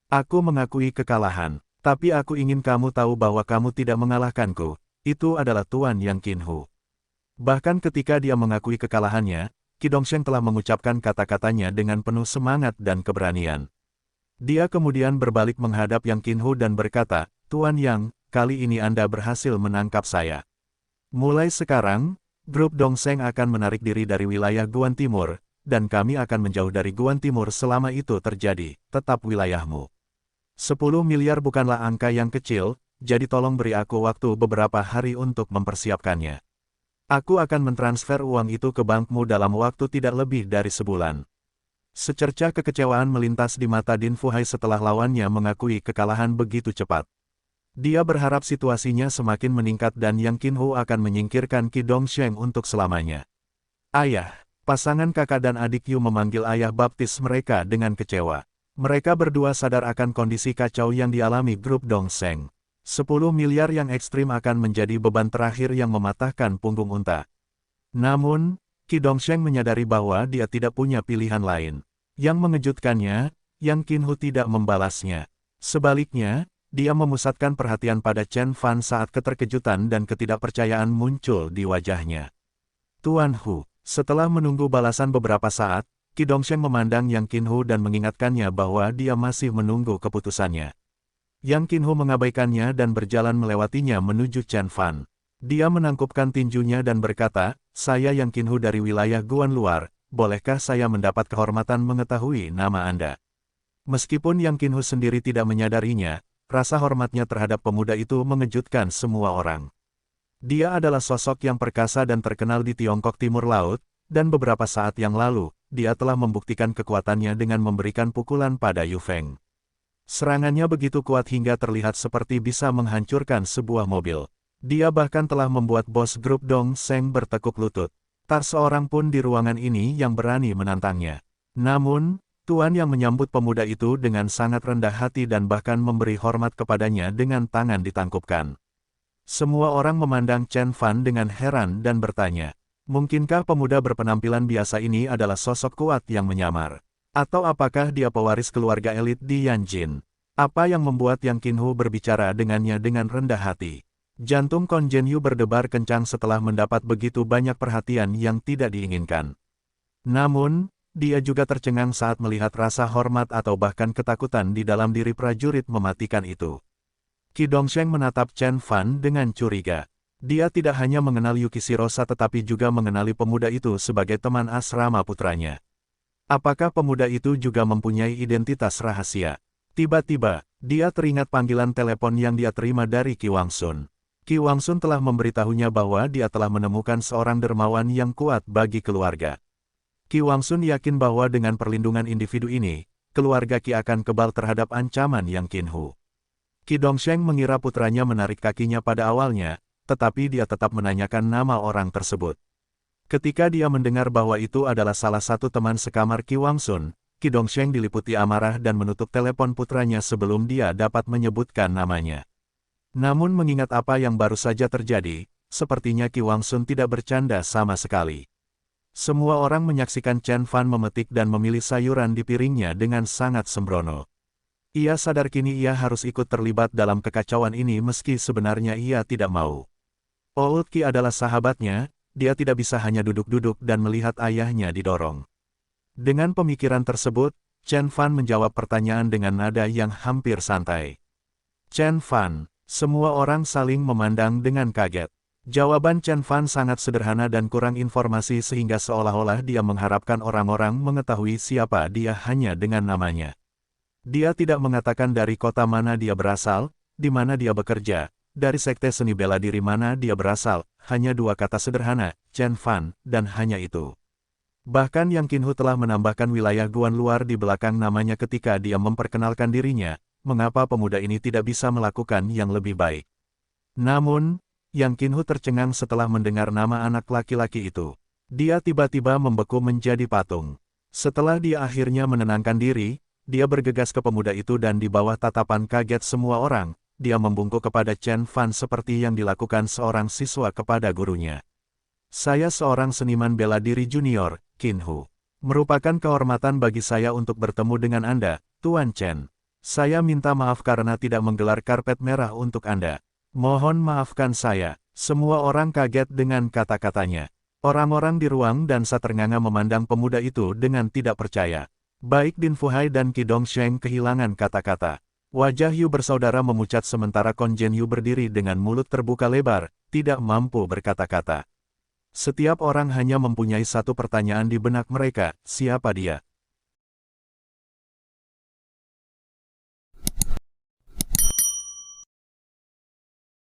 Aku mengakui kekalahan. Tapi aku ingin kamu tahu bahwa kamu tidak mengalahkanku, itu adalah Tuan Yang Qinhu. Bahkan ketika dia mengakui kekalahannya, Qi Dongsheng telah mengucapkan kata-katanya dengan penuh semangat dan keberanian. Dia kemudian berbalik menghadap Yang Qinhu dan berkata, Tuan Yang, kali ini Anda berhasil menangkap saya. Mulai sekarang, grup Dongsheng akan menarik diri dari wilayah Guan Timur, dan kami akan menjauh dari Guan Timur selama itu terjadi, tetap wilayahmu. 10 miliar bukanlah angka yang kecil, jadi tolong beri aku waktu beberapa hari untuk mempersiapkannya. Aku akan mentransfer uang itu ke bankmu dalam waktu tidak lebih dari sebulan. Secercah kekecewaan melintas di mata Din Fuhai setelah lawannya mengakui kekalahan begitu cepat. Dia berharap situasinya semakin meningkat dan Yang Qinhu akan menyingkirkan Qi Dongsheng untuk selamanya. Ayah, pasangan kakak dan adik Yu memanggil ayah baptis mereka dengan kecewa. Mereka berdua sadar akan kondisi kacau yang dialami grup Dongsheng. 10 miliar yang ekstrim akan menjadi beban terakhir yang mematahkan punggung unta. Namun, Qi Dongsheng menyadari bahwa dia tidak punya pilihan lain. Yang mengejutkannya, Yang Qinhu tidak membalasnya. Sebaliknya, dia memusatkan perhatian pada Chen Fan saat keterkejutan dan ketidakpercayaan muncul di wajahnya. Tuan Hu, setelah menunggu balasan beberapa saat, Qi Dongsheng memandang Yang Qinhu dan mengingatkannya bahwa dia masih menunggu keputusannya. Yang Qinhu mengabaikannya dan berjalan melewatinya menuju Chen Fan. Dia menangkupkan tinjunya dan berkata, "Saya Yang Qinhu dari wilayah Guan Luar, bolehkah saya mendapat kehormatan mengetahui nama Anda?" Meskipun Yang Qinhu sendiri tidak menyadarinya, rasa hormatnya terhadap pemuda itu mengejutkan semua orang. Dia adalah sosok yang perkasa dan terkenal di Tiongkok Timur Laut, dan beberapa saat yang lalu, dia telah membuktikan kekuatannya dengan memberikan pukulan pada Yu Feng. Serangannya begitu kuat hingga terlihat seperti bisa menghancurkan sebuah mobil. Dia bahkan telah membuat bos grup Dongsheng bertekuk lutut. Tak seorang pun di ruangan ini yang berani menantangnya. Namun, Tuan yang menyambut pemuda itu dengan sangat rendah hati dan bahkan memberi hormat kepadanya dengan tangan ditangkupkan. Semua orang memandang Chen Fan dengan heran dan bertanya, mungkinkah pemuda berpenampilan biasa ini adalah sosok kuat yang menyamar? Atau apakah dia pewaris keluarga elit di Yanjin? Apa yang membuat Yang Qinhu berbicara dengannya dengan rendah hati? Jantung Kon Zhenyu berdebar kencang setelah mendapat begitu banyak perhatian yang tidak diinginkan. Namun, dia juga tercengang saat melihat rasa hormat atau bahkan ketakutan di dalam diri prajurit mematikan itu. Qi Dongsheng menatap Chen Fan dengan curiga. Dia tidak hanya mengenal Yuki Shirosa tetapi juga mengenali pemuda itu sebagai teman asrama putranya. Apakah pemuda itu juga mempunyai identitas rahasia? Tiba-tiba, dia teringat panggilan telepon yang dia terima dari Qi Wangsun. Qi Wangsun telah memberitahunya bahwa dia telah menemukan seorang dermawan yang kuat bagi keluarga. Qi Wangsun yakin bahwa dengan perlindungan individu ini, keluarga Qi akan kebal terhadap ancaman Yang Qinhu. Qi Dongsheng mengira putranya menarik kakinya pada awalnya, tetapi dia tetap menanyakan nama orang tersebut. Ketika dia mendengar bahwa itu adalah salah satu teman sekamar Qi Wangsun, Qi Dongsheng diliputi amarah dan menutup telepon putranya sebelum dia dapat menyebutkan namanya. Namun mengingat apa yang baru saja terjadi, sepertinya Qi Wangsun tidak bercanda sama sekali. Semua orang menyaksikan Chen Fan memetik dan memilih sayuran di piringnya dengan sangat sembrono. Ia sadar kini ia harus ikut terlibat dalam kekacauan ini meski sebenarnya ia tidak mau. Old Qi adalah sahabatnya. Dia tidak bisa hanya duduk-duduk dan melihat ayahnya didorong. Dengan pemikiran tersebut, Chen Fan menjawab pertanyaan dengan nada yang hampir santai. Chen Fan, semua orang saling memandang dengan kaget. Jawaban Chen Fan sangat sederhana dan kurang informasi sehingga seolah-olah dia mengharapkan orang-orang mengetahui siapa dia hanya dengan namanya. Dia tidak mengatakan dari kota mana dia berasal, di mana dia bekerja, dari sekte seni bela diri mana dia berasal, hanya dua kata sederhana, Chen Fan, dan hanya itu. Bahkan Yang Qinhu telah menambahkan wilayah Guan Luar di belakang namanya ketika dia memperkenalkan dirinya, mengapa pemuda ini tidak bisa melakukan yang lebih baik. Namun, Yang Qinhu tercengang setelah mendengar nama anak laki-laki itu. Dia tiba-tiba membeku menjadi patung. Setelah dia akhirnya menenangkan diri, dia bergegas ke pemuda itu dan di bawah tatapan kaget semua orang, dia membungkuk kepada Chen Fan seperti yang dilakukan seorang siswa kepada gurunya. Saya seorang seniman bela diri junior, Qinhu. Merupakan kehormatan bagi saya untuk bertemu dengan Anda, Tuan Chen. Saya minta maaf karena tidak menggelar karpet merah untuk Anda. Mohon maafkan saya. Semua orang kaget dengan kata-katanya. Orang-orang di ruang dansa ternganga memandang pemuda itu dengan tidak percaya. Baik Din Fuhai dan Qi Dongsheng kehilangan kata-kata. Wajah Yu bersaudara memucat sementara Kon Zhenyu berdiri dengan mulut terbuka lebar, tidak mampu berkata-kata. Setiap orang hanya mempunyai satu pertanyaan di benak mereka, siapa dia?